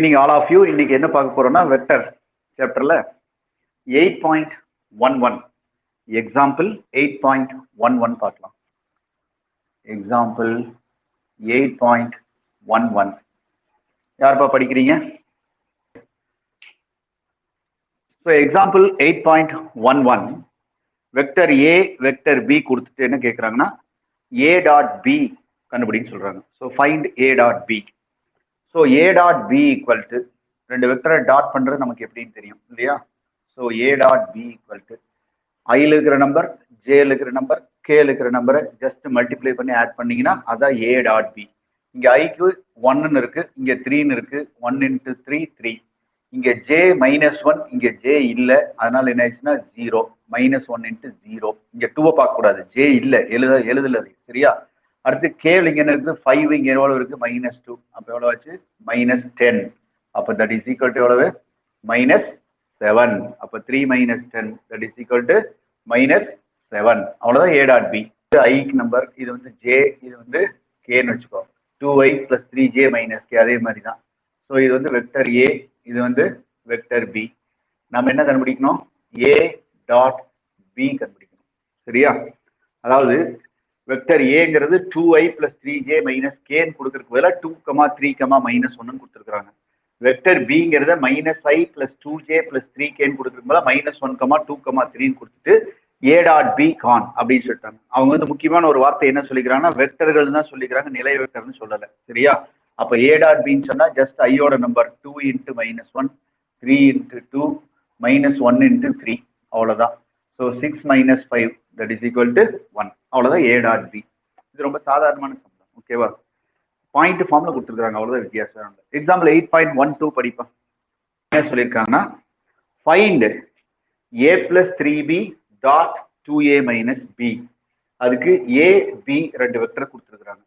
evening all of you. இன்னைக்கு என்ன பார்க்க போறோம்னா வெக்டர் சாப்டர்ல 8.11 எக்ஸாம்பிள் 8.11 பார்க்கலாம். எக்ஸாம்பிள் 8.11 யார்ப்பா படிக்கிறீங்க? So example 8.11 vector A vector B கொடுத்துட்டு என்ன கேட்குறாங்கன்னா ஏ டாட் பி கண்டுபிடின்னு சொல்றாங்க. So find A dot B. So A dot B equal to ரெண்டு வெக்டரை டாட் பண்ணுறது நமக்கு எப்படின்னு தெரியும் இல்லையா? So A dot B equal to ஐயில் இருக்கிற நம்பர், ஜேல இருக்கிற நம்பர், கேல இருக்கிற நம்பரை ஜஸ்ட் மல்டிப்ளை பண்ணி ஆட் பண்ணீங்கன்னா அதான் ஏ டாட் பி. இங்கே ஐக்கு 1ன்னு இருக்கு, இங்கே 3ன்னு இருக்கு. 1 × 3 3. இங்கே ஜே -1, இங்கே ஜே இல்லை, அதனால என்ன ஆயிடுச்சுன்னா 0. -1 × 0. இங்கே 2 பார்க்கக்கூடாது, ஜே இல்லை, எழுதல சரியா? அடுத்து கேள் இங்க என்ன இருக்கு? 5 இங்க எவ்வளவு இருக்கு? -2. அப்ப எவ்வளவு ஆச்சு? -10. அப்ப தட் இஸ் ஈக்குவல் டு எவ்வளவு? -7. அப்ப 3 - 10 தட் இஸ் ஈக்குவல் டு -7. அவ்வளவுதான் ஏ டாட் பி. ஐக்கு நம்பர், இது வந்து ஜே, இது வந்து கேன்னு வச்சுக்கோ. 2i + 3j - k அதே மாதிரி தான். ஸோ இது வந்து வெக்டர் ஏ, இது வந்து வெக்டர் பி. நம்ம என்ன கண்டுபிடிக்கணும்? ஏ டாட் பி கண்டுபிடிக்கணும் சரியா? அதாவது வெக்டர் ஏங்கிறது 2i + 3j - k கொடுக்கறதுக்கு பதிலாக 2, 3, -1 கொடுத்துருக்காங்க. வெக்டர் பிங்கிறத -i + 2j + 3k கொடுக்கறதுக்கு பதிலாக -1, 2, 3 கொடுத்துட்டு ஏ டாட் பி கான் அப்படின்னு சொல்லிட்டாங்க. அவங்க வந்து முக்கியமான ஒரு வார்த்தை என்ன சொல்லிக்கிறாங்கன்னா வெக்டர்கள் தான் சொல்லிக்கிறாங்க, நிலை வெக்டர்னு சொல்லலை சரியா? அப்ப ஏ டாட் பின்னு சொன்னா ஜஸ்ட் ஐயோட நம்பர் 2 × -1, 3 × 2, -1 × 3 அவ்வளவுதான். So 6 - 5 that is equal to 1. அவ்வளவுதான் ஏ டாட் பி. இது ரொம்ப சாதாரணமான சம்பளம் ஓகேவா? பாயிண்ட் ஃபார்ம்ல கொடுத்துருக்காங்க, அவ்வளவுதான் வித்தியாசம். எக்ஸாம்பிள் 8.12 படிப்பா. என்ன சொல்லியிருக்காங்கன்னா find a + 3b dot 2a - b. அதுக்கு ஏ பி ரெண்டு வெக்டர் கொடுத்துருக்காங்க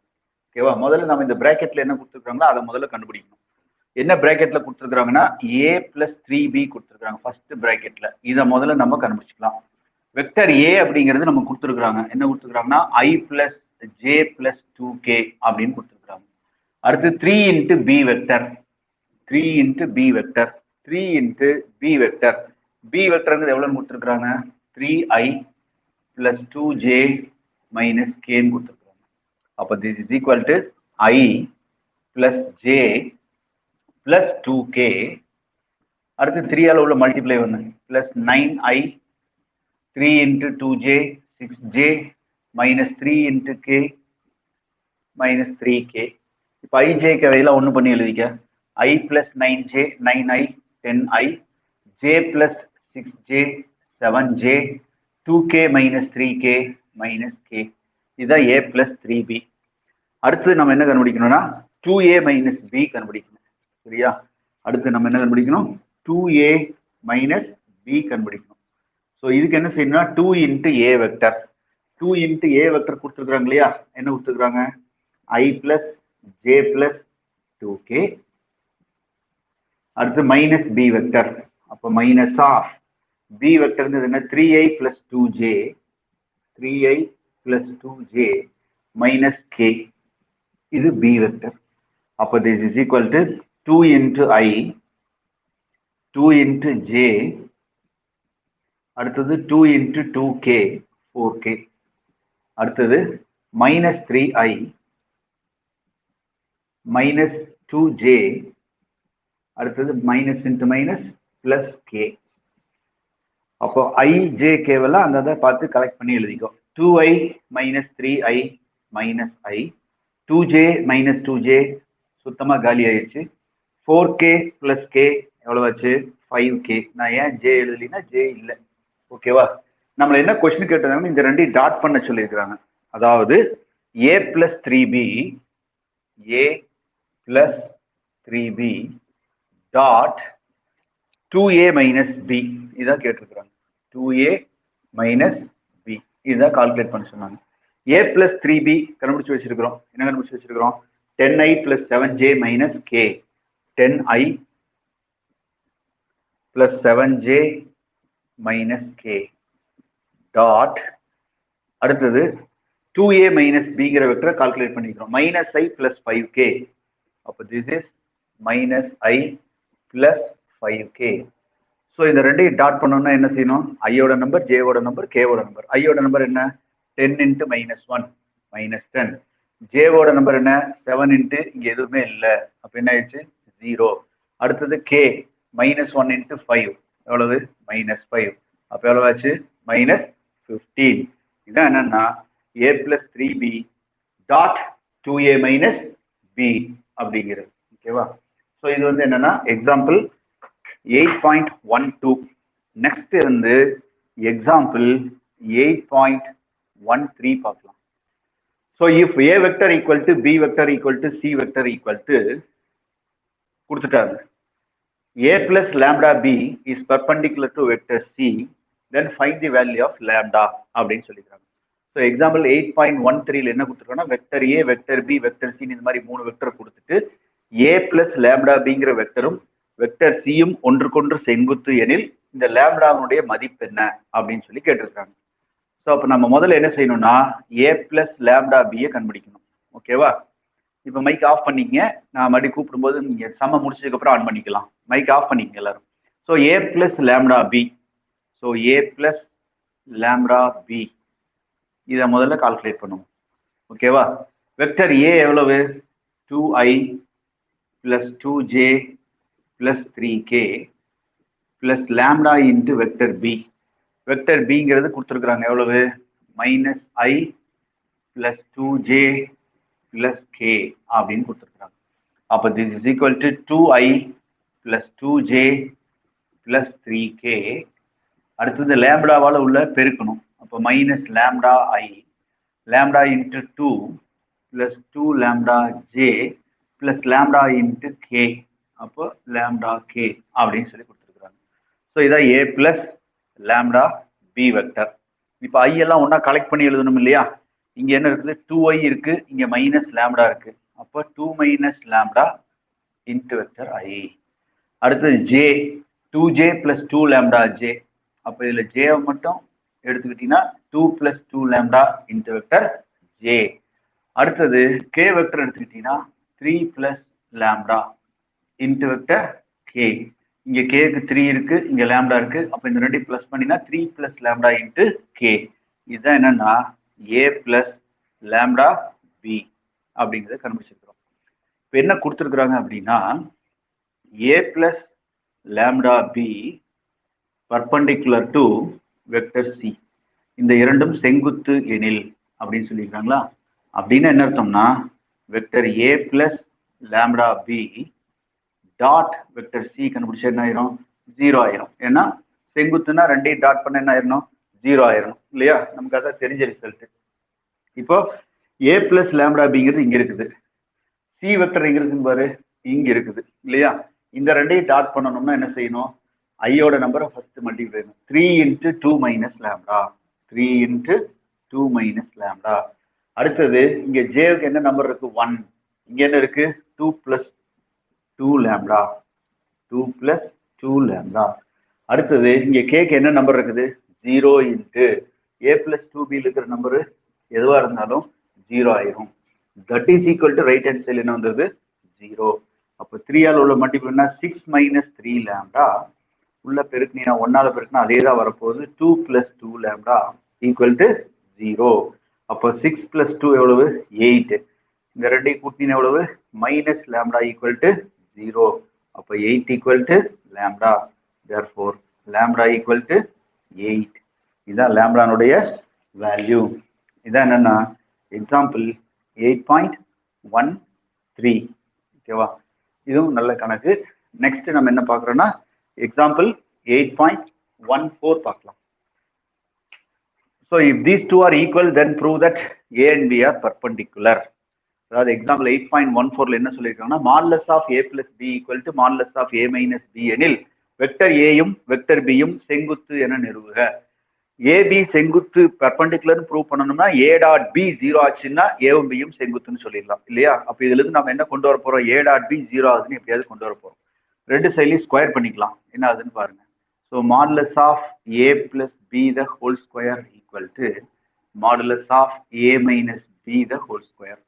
ஓகேவா? முதல்ல நம்ம இந்த பிராக்கெட்ல என்ன கொடுத்துருக்காங்களோ அதை முதல்ல கண்டுபிடிக்கணும். என்ன பிராக்கெட்ல கொடுத்துருக்காங்கன்னா a + 3b கொடுத்துருக்காங்க ஃபர்ஸ்ட் பிராக்கெட்ல. இதை முதல்ல நம்ம கண்டுபிடிச்சிக்கலாம். வெக்டர் ஏ அப்படிங்கிறது நம்ம கொடுத்துருக்காங்க, என்ன கொடுத்துருக்காங்கன்னா i + j + 2k அப்படின்னு கொடுத்துருக்காங்க. அடுத்து 3 × b vector, 3 × b vector, 3 × b vector. b வெக்டர்ங்கிறது எவ்வளவுன்னு கொடுத்துருக்காங்க? 3i + 2j - k கொடுத்துருக்காங்க. அப்போ this is equal to i + j + 2k. அடுத்து 3ஆல உள்ள மல்டிப்ளை ஒன்று +9i, 3 × 2j 6j -3 × k -3k. இப்போ ijக்கு அவையெல்லாம் ஒன்று பண்ணி எழுதிக்க. i + 9j 9i 10i, j + 6j 7j, 2k - 3k -k. இதுதான் a + 3b. அடுத்து நம்ம என்ன கண்டுபிடிக்கணும்னா 2a - b கண்டுபிடிக்கணும் சரியா? அடுத்து நம்ம என்ன கண்டுபிடிக்கணும்? 2a - b கண்டுபிடிக்கணும். ஸோ இதுக்கு என்ன செய்யணும்னா 2 × a வெக்டர், 2 × a வெக்டர் கொடுத்துருக்காங்க இல்லையா? என்ன கொடுத்துருக்காங்க? i + j + 2k. அடுத்து -b வெக்டர். அப்போ -b வெக்டர்ங்கிறது என்ன? 3i + 2j, 3i + 2j - k. இது b வெக்டர். அப்போ this is equal to 2 × i, 2 × j, அடுத்தது 2 × 2k 4k. அடுத்தது -3i -2j, அடுத்தது -× k. அப்போ i j k எல்லாம் அந்த பார்த்து கலெக்ட் பண்ணி எழுதிக்கோ. 2i - 3i -i, 2j - 2j சுத்தமா காலி ஆயிடுச்சு. 4k + k எவ்வளவு ஆச்சு? 5k. நான் ஏன் j எழுதலைன்னா j இல்லை ஓகேவா? நம்மள என்ன கொஸ்டின் கேட்டிருந்தாங்க? இந்த ரெண்டையும் டாட் பண்ண சொல்லியிருக்கிறாங்க. அதாவது a + 3b, a + 3b dot 2a - b இதான் கேட்டிருக்கிறாங்க. 2a - b இதுதான் கால்குலேட் பண்ண சொன்னாங்க. a + 3b கண்டுபிடிச்சு வச்சிருக்கிறோம். என்ன கண்டுபிடிச்சு வச்சிருக்கிறோம்? 10i + 7j - k, 10i + 7j - k dot. அடுத்தது 2a - bங்கிற வெக்டரை கால்குலேட் பண்ணிக்கிறோம். -i + 5k. அப்போ this is -i plus 5k. So இந்த ரெண்டையும் டாட் பண்ணோம்னா என்ன செய்யணும்? ஐயோட நம்பர், ஜேவோட நம்பர், கேவோட நம்பர். ஐயோட நம்பர் என்ன? 10 இன்ட்டு -1 -10. ஜேவோட நம்பர் என்ன? 7 இன்ட்டு இங்கே எதுவுமே இல்லை, அப்போ என்ன ஆயிடுச்சு? 0. அடுத்தது கே -1 இன்ட்டு 5 எவ்வளவு? -5. அப்போ எவ்வளவு ஆச்சு? -15. இதான் என்னன்னா a + 3b dot 2a - b அப்படிங்கிறது. ஓகேவா? ஸோ இது வந்து என்னன்னா எக்ஸாம்பிள் 8.12. நெக்ஸ்ட் வந்து எக்ஸாம்பிள் 8.13 பார்க்கலாம். So if a vector equal to b vector equal to c vector equal to கொடுத்துட்டாங்க. a plus lambda b is perpendicular to vector c, then find the value of lambda அப்படின்னு சொல்லிக்கிறாங்க. So example 8.13 என்ன கொடுத்துருக்காங்கன்னா vector a, vector b, vector c இந்த மாதிரி 3 vector கொடுத்துட்டு a plus lambda bங்கிற வெக்டரும் vector சியும் ஒன்றுக்கொன்று செங்குத்து எனில் இந்த லேம்டாவுடைய மதிப்பு என்ன அப்படின்னு சொல்லி கேட்டிருக்காங்க. ஸோ அப்போ நம்ம முதல்ல என்ன செய்யணும்னா a plus lambda b கண்டுபிடிக்கணும். ஓகேவா? இப்போ மைக் ஆஃப் பண்ணிக்கங்க. நான் மறுபடியும் கூப்பிடும்போது நீங்கள் சம முடிச்சதுக்கப்புறம் ஆன் பண்ணிக்கலாம். மைக் ஆஃப் பண்ணிக்கங்க எல்லாரும். So a plus lambda b. So a plus lambda b இதை முதல்ல கால்குலேட் பண்ணுவோம். ஓகேவா? வெக்டர் a எவ்வளவு? 2i plus 2j plus 3k plus lambda into vector b. Vector bங்கிறது கொடுத்துருக்குறாங்க எவ்வளவு? -i plus 2j plus k அப்படின்னு கொடுத்துருக்குறாங்க. அப்போ this is equal to 2i plus 2j plus 3k. அடுத்தது லேம்டாவால் உள்ள பெருக்கணும். அப்போ -lambda i lambda into 2 plus 2 lambda j plus lambda into k. அப்போ lambda k அப்படின்னு சொல்லி கொடுத்துருக்குறாங்க. ஸோ இதான் a plus lambda b vector. இப்போ i எல்லாம் ஒன்றா கலெக்ட் பண்ணி எழுதணும் இல்லையா? இங்கே என்ன இருக்குது? 2i இருக்கு, இங்கே -lambda இருக்கு. அப்போ 2 - lambda into வெக்டர் i. அடுத்தது j 2j plus 2 lambda j. அப்போ இதில் j மட்டும் எடுத்துக்கிட்டீங்கன்னா 2 plus 2 lambda into vector j. அடுத்தது k வெக்டர் எடுத்துக்கிட்டீங்கன்னா 3 plus lambda into vector k. இங்கே கேக்கு 3 இருக்கு, இங்கே லேம்டா இருக்கு. அப்போ இந்த ரெண்டையும் ப்ளஸ் பண்ணினா 3 plus lambda into k. இதுதான் என்னன்னா a plus lambda b அப்படிங்கிறத கண்டுபிடிச்சிருக்கிறோம். இப்போ என்ன கொடுத்துருக்குறாங்க அப்படின்னா a plus lambda b perpendicular to vector c. இந்த இரண்டும் செங்குத்து எனில் அப்படின்னு சொல்லியிருக்காங்களா? அப்படின்னு என்ன அர்த்தம்னா vector a plus lambda b dot vector C கண்டுபிடிச்சா என்ன ஆயிரும்? 0 ஆயிரும். ஏன்னா செங்குத்துனா ரெண்டையும் டாட் பண்ண என்ன ஆயிரணும்? 0 ஆயிரும் இல்லையா? நமக்கு அதான் தெரிஞ்ச ரிசல்ட். இப்போ a plus lambda bங்கிறது இங்க இருக்குது, சி வெக்டர் எங்க இருக்குன்னு பாரு, இங்க இருக்குது இல்லையா? இந்த ரெண்டையும் டாட் பண்ணணும்னா என்ன செய்யணும்? ஐயோட நம்பரை ஃபர்ஸ்ட் மல்டிப்ளை பண்ணணும். 3 into 2 minus lambda 3 into 2 minus lambda. அடுத்தது இங்க ஜேவுக்கு என்ன நம்பர் இருக்கு? 1. இங்க என்ன இருக்கு? 2 plus 2 lambda 2 plus 2 lambda. அடுத்தது இங்க கேக்கு என்ன நம்பர் இருக்குது? 0 into a plus 2b இருக்கிற நம்பர் எதுவா இருந்தாலும் 0 ஆயிரும். That is equal to right hand சைடில் என்ன வந்தது? 0. அப்போ 3 ஆல் உள்ள மல்டிபிள்னா 6 minus 3 lambda உள்ள பெருக்கினா 1ஆல பெருக்கினா அதே தான் வரப்போகுது. 2 plus 2 lambda ஈக்குவல் டு 0. அப்போ 6 plus 2 எவ்வளவு? 8. இந்த ரெண்டையும் கூட்டினா எவ்வளவு? -lambda equal to 0. அப்போ 8 equal to lambda. therefore lambda equal to 8. இதுதான் லேம்டானுடைய வேல்யூ. இதான் என்னன்னா எக்ஸாம்பிள் 8.13. ஓகேவா? இதுவும் நல்ல கணக்கு. நெக்ஸ்ட் நம்ம என்ன பார்க்குறோம்னா எக்ஸாம்பிள் 8.14 பார்க்கலாம். So if these two are equal, then prove that a and b are perpendicular. அதாவது எக்ஸாம்பிள் 8.14 என்ன சொல்லியிருக்காங்கன்னா modulus of a plus b equal to modulus of a minus b எனில் வெக்டர் ஏயும் வெக்டர் பியும் செங்குத்து என நிறுவுக. ஏபி செங்குத்து பெர்பெண்டிகுலர் ப்ரூவ் பண்ணணும்னா a டாட் b 0 ஆச்சுன்னா ஏவும் பியும் செங்குத்துன்னு சொல்லிடலாம் இல்லையா? அப்போ இதுல இருந்து நம்ம என்ன கொண்டு வர போறோம்? a டாட் b 0 ஆகுதுன்னு எப்படியாவது கொண்டு வர போறோம். ரெண்டு சைட்லையும் ஸ்கொயர் பண்ணிக்கலாம். என்ன ஆகுதுன்னு பாருங்க. So modulus of a plus b the whole square equal to modulus of a minus b the whole square.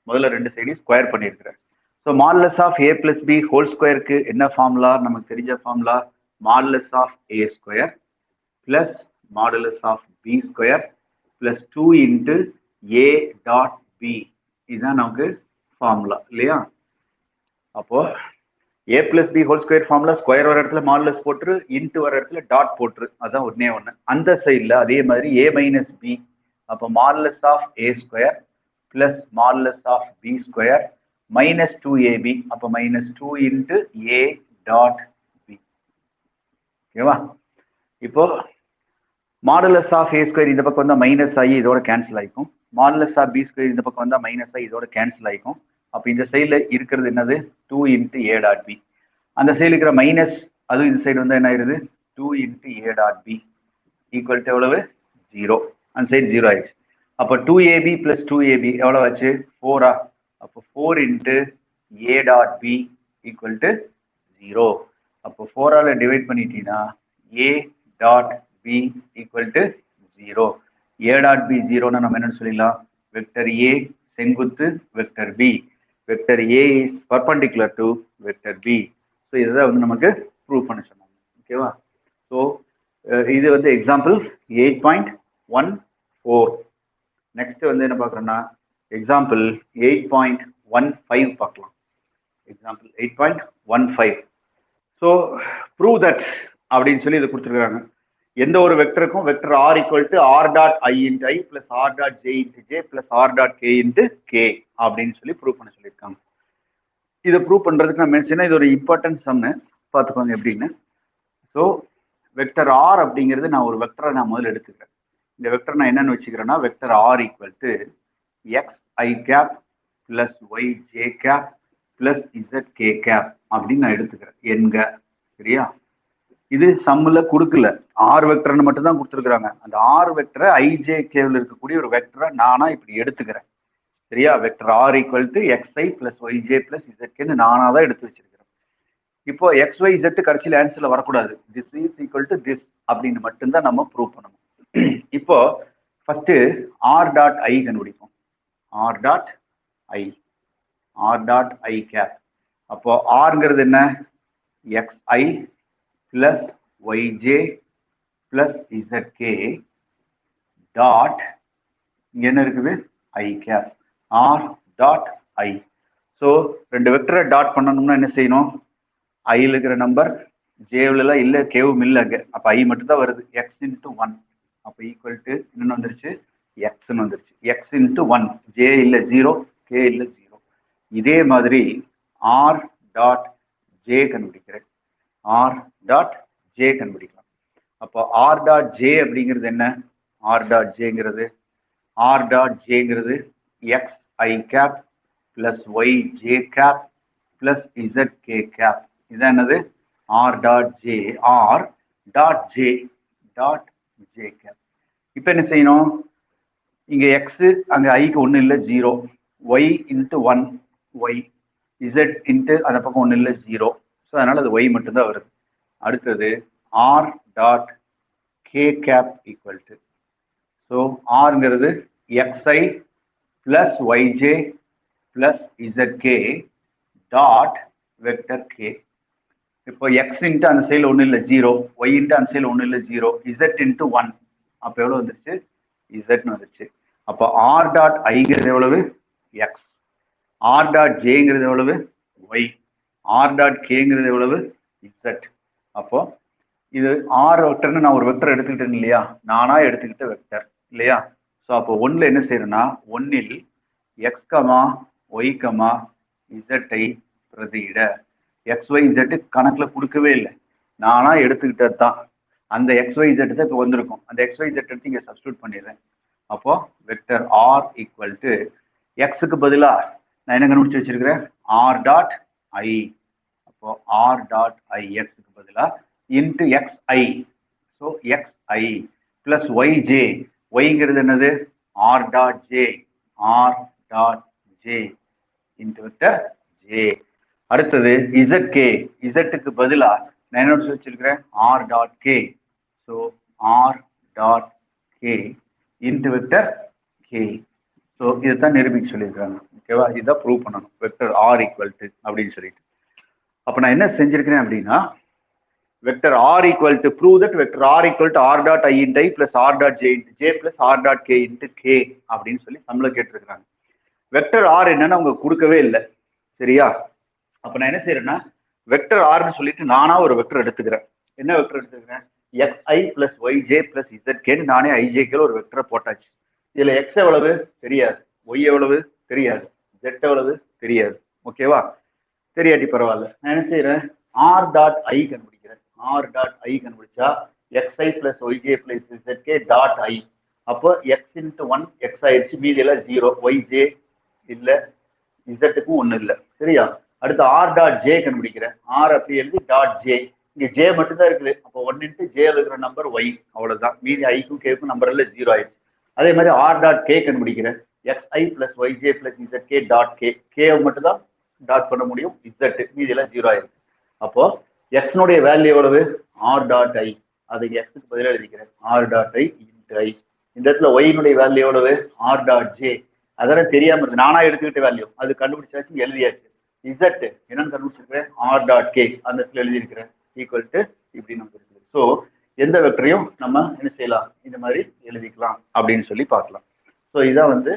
முதல்ல ரெண்டு சைடையும் ஸ்கொயர் பண்ணியிருக்கிறேன். So modulus of A plus B whole ஸ்கொயருக்கு என்ன ஃபார்முலா? நமக்கு தெரிஞ்ச formula modulus of A square plus modulus of B square plus 2 into A dot B. இதுதான் நமக்கு ஃபார்முலா இல்லையா? அப்போ A plus B whole square formula square வர இடத்துல மாடுலஸ் போட்டுரு, இன்ட்டு வர இடத்துல டாட் போட்டுரு. அதான் ஒன்னே ஒன்று. அந்த சைடில் அதே மாதிரி ஏ மைனஸ் பி, அப்போ modulus of A square plus modulus of B square minus 2ab, அப்போ minus 2 into A dot B. ஓகேவா? இப்போ மாடுலஸ் ஆஃப் ஏ ஸ்கொயர் இந்த பக்கம் வந்தால் மைனஸ் ஆகி இதோட கேன்சல் ஆகிக்கும். மாடுலஸ் ஆஃப் பி ஸ்கொயர் இந்த பக்கம் வந்தால் மைனஸ் ஆகி இதோட கேன்சல் ஆகிக்கும். அப்போ இந்த சைடில் இருக்கிறது என்னது? 2 இன்ட்டு ஏ டாட் பி. அந்த சைடில் இருக்கிற மைனஸ் அதுவும் இந்த சைடு வந்தால் என்ன ஆயிடுது? 2 into A dot B equal to எவ்வளவு? 0. அந்த சைடு 0 ஆயிடுச்சு. அப்போ 2ab பிளஸ் 2ab எவ்வளோ ஆச்சு? 4. அப்போ 4 into A dot B equal to 0. அப்போ 4ஆல் டிவைட் பண்ணிட்டீங்கன்னா A dot B equal to 0. A dot B 0னா நம்ம என்னன்னு சொல்லிடலாம்? வெக்டர் ஏ செங்குத்து vector B. Vector A is perpendicular to vector B. So இதுதான் வந்து நமக்கு ப்ரூவ் பண்ண சொன்னாங்க. ஓகேவா? ஸோ இது வந்து எக்ஸாம்பிள் 8.14. நெக்ஸ்ட் வந்து என்ன பார்க்குறோன்னா எக்ஸாம்பிள் 8.15 பார்க்கலாம். எக்ஸாம்பிள் 8.15. ஸோ ப்ரூவ் தட் அப்படின்னு சொல்லி இதை கொடுத்துருக்காங்க. எந்த ஒரு வெக்டருக்கும் vector R equal to R dot I into I plus R dot J into J plus R dot K into K அப்படின்னு சொல்லி ப்ரூவ் பண்ண சொல்லியிருக்காங்க. இதை ப்ரூவ் பண்ணுறதுக்கு நான் மென்ஷனா இது ஒரு இம்பார்ட்டன்ட் சம்னு பார்த்துக்கோங்க எப்படின்னு. ஸோ வெக்டர் ஆர் அப்படிங்கிறது நான் ஒரு வெக்டரை நான் முதல்ல எடுத்துக்கிறேன். இந்த வெக்டர் நான் என்னென்னு வச்சுக்கிறேன்னா vector R equal to X I cap plus Y J cap plus Z K cap அப்படின்னு நான் எடுத்துக்கிறேன் என்க. சரியா? இது சம்மில் கொடுக்கல, ஆர் வெக்டர்னு மட்டும் தான் கொடுத்துருக்குறாங்க. அந்த ஆர் வெக்டரை ஐஜே கேவில் இருக்கக்கூடிய ஒரு வெக்டரை நானா இப்படி எடுத்துக்கிறேன். சரியா? Vector R equal to X I plus Y J plus இசட்கேன்னு நானா தான் எடுத்து வச்சிருக்கிறேன். இப்போ எக்ஸ் ஒய் இசட் கடைசியில் ஆன்சர்ல வரக்கூடாது. This is equal to this அப்படின்னு மட்டும்தான் நம்ம ப்ரூவ் பண்ணணும். இப்போ ஃபர்ஸ்ட் ஆர் டாட் ஐ கண்டுபிடிப்போம். R dot I, R dot I cap. அப்போ ஆர்ங்கிறது என்ன? X I plus Y J plus Z K dot இங்க என்ன இருக்குது? I cap. R dot I. So ரெண்டு வெக்டரை டாட் பண்ணணும்னா என்ன செய்யணும்? ஐயில் இருக்கிற நம்பர் ஜேவிலலாம் இல்லை, கேவும் இல்லை அங்கே. அப்போ ஐ மட்டும் தான் வருது. எக்ஸ் இன்ட்டு 1 அப்போ ஈக்குவல் டு என்னென்னு வந்துருச்சு? எக்ஸ்ன்னு வந்துருச்சு. எக்ஸ் இன்ட்டு 1, ஜே இல்லை 0, கே இல்லை 0. இதே மாதிரி ஆர் டாட் ஜே கண்டுபிடிக்கிறேன். ஆர் டாட் ஜே கண்டுபிடிக்கலாம். அப்போ ஆர் டாட் ஜே அப்படிங்கிறது என்ன? ஆர் டாட் ஜேங்கிறது ஆர் டாட் ஜேங்கிறது X I cap plus Y J cap plus Z K cap. இதான் என்னது? R dot J. R dot J dot J cap. இப்போ என்ன செய்யணும்? இங்கே எக்ஸு அங்கே ஐக்கு ஒன்றும் இல்லை 0, Y into 1 Y, Z into அந்த பக்கம் ஒன்றும் இல்லை 0. ஸோ அதனால் அது ஒய் மட்டும்தான் வருது. அடுத்தது R dot K cap equal to, so ஆர்ங்கிறது X I plus Y J plus Z K dot vector K. இப்போ எக்ஸ் இன்ட்டு அந்த சைடில் ஒன்றும் இல்லை 0, ஒய் இன்ட்டு அந்த சைடில் ஒன்றும் இல்லை 0, இசட் இன்ட்டு 1 அப்போ எவ்வளோ வந்துருச்சு? இசட்னு வந்துருச்சு. அப்போ ஆர் டாட் ஐங்கிறது எவ்வளவு? எக்ஸ். ஆர் டாட் ஜேங்கிறது எவ்வளவு? ஒய். ஆர் டாட் கேங்கிறது எவ்வளவு? இசட். அப்போ இது ஆர் வெக்டர்னு நான் ஒரு வெக்டர் எடுத்துக்கிட்டேன் இல்லையா? நானா எடுத்துக்கிட்ட வெக்டர் இல்லையா? ஸோ அப்போ ஒன்றில் என்ன செய்யறேன்னா, ஒன்னில் எக்ஸ் கமா ஒய் கமா இசட்டை பிரதியிட. எக்ஸ் ஒய் இசட்டு கணக்கில் கொடுக்கவே இல்லை, நானா எடுத்துக்கிட்டது தான். அந்த எக்ஸ் ஒய் இசட்டு தான் இப்போ வந்திருக்கும். அந்த எக்ஸ் ஒய் இசட் எடுத்து இங்கே சப்ஸ்டியூட் பண்ணிடுறேன். அப்போ வெக்டர் ஆர் ஈக்குவல் டு எக்ஸுக்கு பதிலாக நான் என்ன கண்டுபிடிச்சு வச்சிருக்கிறேன்? R dot I. அப்போ ஆர் டாட் ஐ எக்ஸுக்கு பதிலாக into X I. So X I plus Y J. ஒய்ங்கிறது என்னது? R dot J. R dot J into vector J. அடுத்தது இசட் கே. இசட்டுக்கு பதிலாக நான் என்ன வச்சிருக்கிறேன்? R dot K. So R dot K into vector K. So so இதுதான் நிரூபிக்க சொல்லியிருக்காங்க. ஓகேவா? இதான் ப்ரூவ் பண்ணணும் வெக்டர் ஆர் ஈக்குவல் டு அப்படின்னு சொல்லிட்டு. அப்போ நான் என்ன செஞ்சிருக்கிறேன் அப்படின்னா, vector R equal to prove that vector R equal to R dot I into I plus R dot J into J plus R dot K into K அப்படின்னு சொல்லி நம்மள கேட்டிருக்கிறாங்க. வெக்டர் ஆர் என்னன்னு அவங்க கொடுக்கவே இல்லை. சரியா? அப்போ நான் என்ன செய்யறேன்னா, வெக்டர் ஆர்னு சொல்லிட்டு நானா ஒரு வெக்டர் எடுத்துக்கிறேன். என்ன வெக்டர் எடுத்துக்கிறேன்? xi பிளஸ் yj பிளஸ் zkன்னு நானே ijக்கு ஒரு வெக்டரை போட்டாச்சு. இதுல x எவ்வளவு தெரியாது, y எவ்வளவு தெரியாது, z எவ்வளவு தெரியாது. ஓகேவா? தெரியாட்டி பரவாயில்ல. நான் என்ன செய்யறேன்? ஆர் டாட் ஐ கண்டுபிடிக்கிறேன். ஆர் டாட் ஐ கண்டுபிடிச்சா xi plus yj plus zk dot I. அப்போ x இன்ட்டு 1 x ஆயிடுச்சு, மீதி எல்லாம் 0. yj இல்ல, இசட்டுக்கும் ஒன்றும் இல்லை. சரியா? அடுத்து ஆர் டாட் ஜே கண்டுபிடிக்கிறேன். ஆர் அப்படி எழுதி டாட் ஜே. இங்கே ஜே மட்டும்தான் இருக்குது. அப்போ 1 இன்ட்டு ஜே இருக்கிற நம்பர் ஒய், அவ்வளோதான். மீதி ஐக்கும் கேக்கும் நம்பர் எல்லாம் 0 ஆயிடுச்சு. அதே மாதிரி ஆர் டாட் கே கண்டுபிடிக்கிறேன். xi plus yj plus zk dot K. K மட்டும் தான் டாட் பண்ண முடியும், இசட் மீதி எல்லாம் 0 ஆயிடுச்சு. அப்போ எக்ஸ்னுடைய வேல்யூ எவ்வளவு? R dot I. அதுக்கு எக்ஸுக்கு பதிலாக எழுதிக்கிறேன் R dot I into I. இந்த இடத்துல ஒய்னுடைய வேல்யூ எவ்வளவு? R dot J. அதெல்லாம் தெரியாம இருக்கு, நானா எடுத்துக்கிட்ட வேல்யூ. அது கண்டுபிடிச்சாச்சு, எழுதியாச்சு. இசட் என்னன்னு கண்டுபிடிச்சிருக்கிறேன்? R dot K. அந்த இடத்துல எழுதியிருக்கிறேன் ஈக்குவல் டு இப்படி நமக்கு இருக்குது. ஸோ எந்த வெக்டரையும் நம்ம என்ன செய்யலாம், இந்த மாதிரி எழுதிக்கலாம் அப்படின்னு சொல்லி பார்க்கலாம். ஸோ இதான் வந்து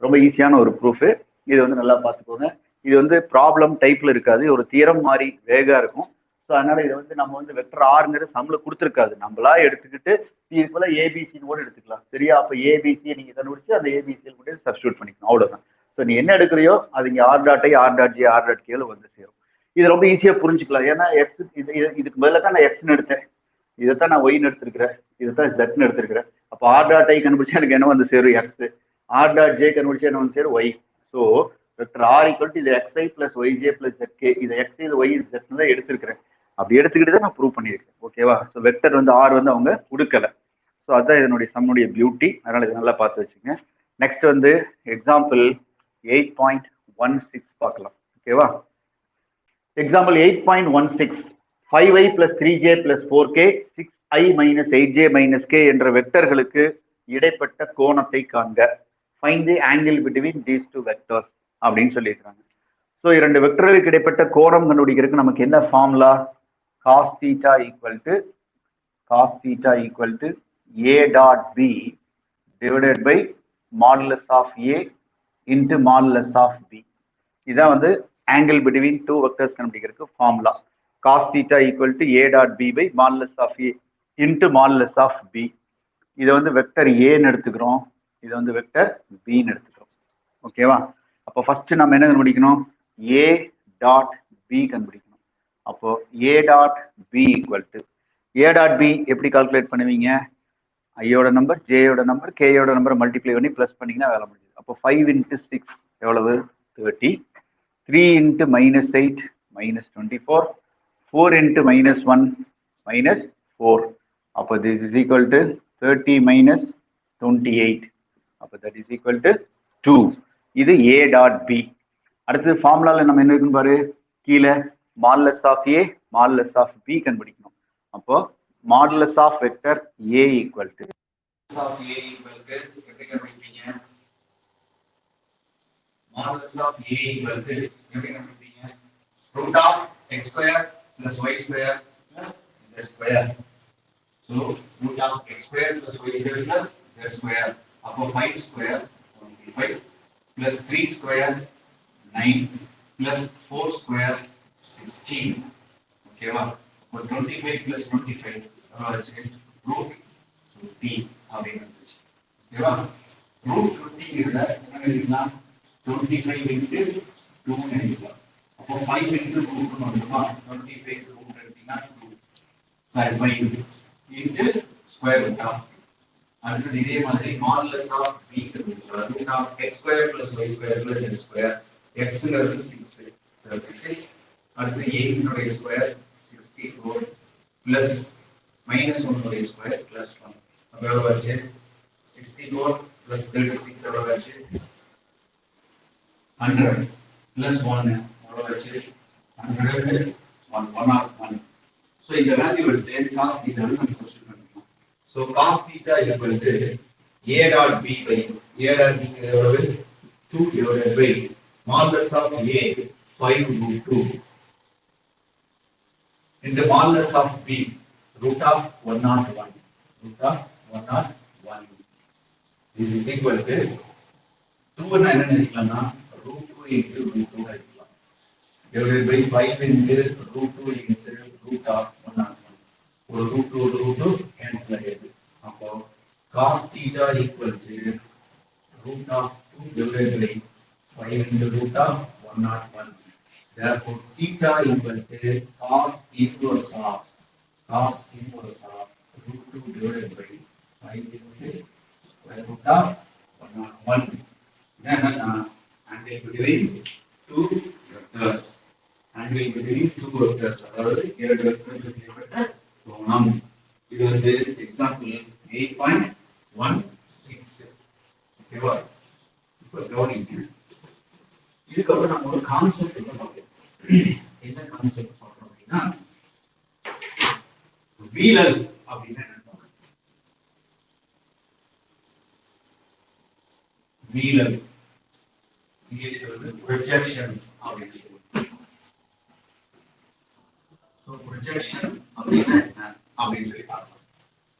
ரொம்ப ஈஸியான ஒரு ப்ரூஃபு. இது வந்து நல்லா பார்த்துக்கோங்க. இது வந்து ப்ராப்ளம் டைப்ல இருக்காது, ஒரு தியரம் மாதிரி வேகா இருக்கும். ஸோ அதனால இதை வந்து நம்ம வந்து வெக்டர் ஆறுங்கிற சம்ல கொடுத்துருக்காது, நம்மளா எடுத்துக்கிட்டு இது போல ஏபிசின்னு கூட எடுத்துக்கலாம். சரியா? அப்போ ஏபிசியை நீங்க கண்டுபிடிச்சு அந்த ஏபிசியில் கூட சப்ஸ்டியூட் பண்ணிக்கணும், அவ்வளவுதான். ஸோ நீ என்ன எடுக்கிறியோ அது இங்கே R dot I, R dot J, R dot கேல வந்து சேரும். இது ரொம்ப ஈஸியா புரிஞ்சுக்கலாம். ஏன்னா எக்ஸ் இதுக்கு பதிலாக தான் நான் எக்ஸ்ன்னு எடுத்தேன், இதைத்தான் நான் ஒய்னு எடுத்திருக்கிறேன், இதைத்தான் ஜெட்னு எடுத்திருக்கிறேன். அப்போ ஆர் டாட் ஐ கண்டுபிடிச்சா எனக்கு என்ன வந்து சேரும்? எக்ஸ். ஆர் டாட் ஜே கண்டுபிடிச்சா என்ன வந்து சேரும்? Y. So vector R equal to இது xi plus yj plus zk. இது x, இது y, இது z தான் எடுத்திருக்கிறேன். அப்படி எடுத்துக்கிட்டு தான் நான் ப்ரூவ் பண்ணியிருக்கேன். ஓகேவா? ஸோ வெக்டர் வந்து ஆர் வந்து அவங்க கொடுக்கல. ஸோ அதுதான் இதனுடைய சம்முடைய பியூட்டி. அதனால இதை நல்லா பார்த்து வச்சுங்க. நெக்ஸ்ட் வந்து எக்ஸாம்பிள் 8.16 பார்க்கலாம். ஓகேவா? Example 8.16. 5i plus 3j plus 4k 6i minus 8j minus k என்ற வெக்டர்களுக்கு இடைப்பட்ட கோணத்தை காண்க. Find the angle between these two vectors அப்படின்னு சொல்லியிருக்காங்க. ஸோ இரண்டு வெக்டர்களுக்கு இடைப்பட்ட கோணம் கண்டுபிடிக்கிறதுக்கு நமக்கு என்ன formula? cos theta equal to a dot b divided by modulus of a into modulus of b. இதான் வந்து angle between two vectors கண்டுபிடிக்கிறதுக்கு formula. cos theta equal to a dot b by modulus of a into modulus of b. இதை வந்து vector ஏன்னு எடுத்துக்கிறோம், இது வந்து vector பின்னு எடுத்துக்கிறோம். ஓகேவா? அப்போ ஃபர்ஸ்ட் நம்ம என்ன கண்டுபிடிக்கணும்? a டாட் b கண்டுபிடிக்கணும். அப்போ a dot b equal to a dot b எப்படி கால்குலேட் பண்ணுவீங்க? ஐயோட நம்பர், ஜேயோட நம்பர், கேயோட நம்பர் மல்டிப்ளை பண்ணி ப்ளஸ் பண்ணிங்கன்னா வேலை முடியுது. அப்போ 5 இன்ட்டு 6 எவ்வளவு? 30. 3 into minus 8 minus 24. 4 into minus 1 minus 4. அப்போ this is equal to 30 minus 28. அப்போ தட் இஸ் ஈக்குவல் டு 2. இது a டாட் b. அடுத்து ஃபார்முலாவில் நம்ம என்ன இருக்குன்னு பாரு, கீழே modulus of a modulus of b கண்டுபிடிக்கணும். அப்போ modulus of vector a equal to modulus of a equal to root of x square plus y square plus z square. So root of x square plus y square plus z square. Upon 5 square 25 plus 3 square 9 plus 4 square 16. Okay, wow. 25 plus 25 root 50. Okay, wow. Root 50 is that 25 into 2 negative. Upon 5 into root 25 root 2. Sorry, 5 into square root of. And so the modulus of b root of x square plus y square plus z square. X is 6, 36. And the 8 into y square 64 plus minus 1 y square plus 1. Available 64 plus 36 available 100 plus 1 100 1 so in the value will take cos theta so cos theta equal to a dot b by a dot b 2 divided by modulus of A 5 root 2 into modulus of B root of 101. Root of 101. This is equal to 2 என்ன நினைக்கலாம்னா root 2 into root 2 நினைக்கலாம். Divided by 5 into root 2 into root of 101. ஒரு root 2 ஒரு root 2 cancel ஆகிடுது. அப்போ cos theta equal to root of 2 divided by 5 into root of 101. Therefore, theta equal to cos inverse of root 2 divided by 5 into square root of 101. Then angle between two vectors. Angle between two vectors. அதாவது இரண்டு வெக்டர்களுக்கு இடைப்பட்ட கோணம். இது வந்து example 8.16. ஓகேவா? இப்போ கவனிங்க. இதுக்கப்புறம் நம்ம ஒரு கான்செப்ட் பார்ப்போம். என்ன கான்செப்ட் பார்க்கறோம் அப்படின்னா வீழல் அப்படின்னா என்ன? வீழல் இங்கிலீஷ்ல வந்து ப்ரொஜெக்ஷன் அப்படின்னு சொல்லுவாங்க. சோ ப்ரொஜெக்ஷன் அப்படின்னா என்ன அப்படின்னு சொல்லி பார்க்கலாம்.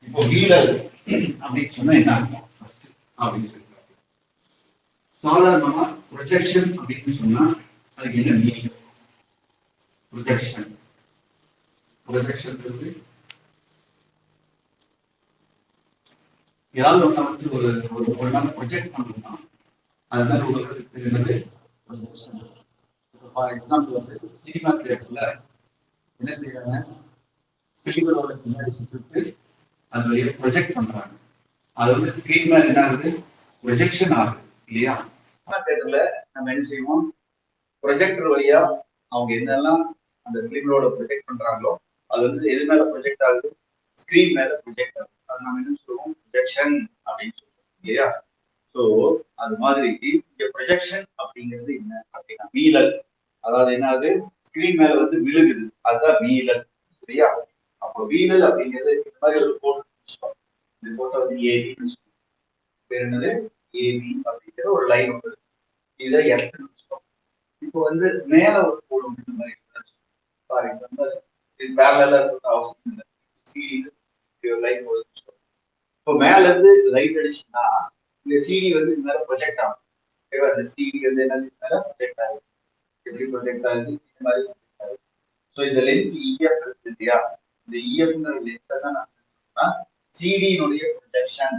இப்போ வீழல் அப்படின்னு சொன்னா என்ன அர்த்தம் ஃபர்ஸ்ட் அப்படின்னு சொல்லி பார்க்கலாம். சாதாரணமா ப்ரொஜெக்ஷன் அப்படின்னு சொன்னா அதுக்கு என்ன மீனிங்? ப்ரொஜெக்ஷன் ஏதாவது ஒண்ணு வந்து ஒரு ஒரு நாள் ப்ரொஜெக்ட் பண்ணணும்னா அது மாதிரி உலகத்துக்கு என்னது ப்ரொஜெக்ஷன். ஃபார் எக்ஸாம்பிள் வந்து சினிமா தியேட்டர்ல என்ன செய்யறாங்க, பிலிமோட பின்னாடி சுட்டு அது வழியா ப்ரொஜெக்ட் பண்றாங்க. அது வந்து ஸ்கிரீன் மேல என்ன ஆகுது, ப்ரொஜெக்ஷன் ஆகுது இல்லையா? சினிமா தியேட்டர்ல நம்ம என்ன செய்வோம், ப்ரொஜெக்டர் வழியா அவங்க என்னெல்லாம் அந்த பிலிமோட ப்ரொஜெக்ட் பண்றாங்களோ அது வந்து எது மேல ப்ரொஜெக்ட் ஆகுது, ஸ்கிரீன் மேல ப்ரொஜெக்ட் ஆகுது. அது நம்ம என்ன சொல்லுவோம், ப்ரொஜெக்ஷன் அப்படின்னு சொல்லுவோம் இல்லையா? ஸோ அது மாதிரி இங்க ப்ரொஜெக்ஷன் அப்படிங்கிறது என்ன அப்படின்னா வீழல். அதாவது என்ன ஆகுது, ஸ்கிரீன் மேல வந்து விழுகுது, அதுதான் வீழல் சரியா? அப்போ வீழல் அப்படிங்கிறது இந்த மாதிரி ஒரு கோடு, இந்த கோட்டை வந்து ஏபி பேர் என்னது, ஏபி அப்படிங்கிற ஒரு லைன் வந்து இதை எர்த்துன்னு வச்சுக்கோம். இப்போ வந்து மேல ஒரு கோடு இந்த மாதிரி ஃபார் எக்ஸாம்பிள் இது பேரலா இருக்க அவசியம் இல்லை, சிடி லைன் போகுது. இப்போ மேல இருந்து லைட் அடிச்சுன்னா இந்த சிடி வந்து இந்த மேல ப்ரொஜெக்ட் ஆகும். ஓகேவா? இந்த சிடி வந்து என்ன மேல ப்ரொஜெக்ட் ஆகுது, எப்படி ப்ரொஜெக்ட் ஆகுது, இந்த மாதிரி ப்ரொஜெக்ட் ஆகுது. ஸோ இந்த லென்த் இஎஃப் இருக்கு இல்லையா, இந்த இஎஃப்ங்கிற லென்த்தை தான் நான் சிடியினுடைய ப்ரொஜெக்ஷன்.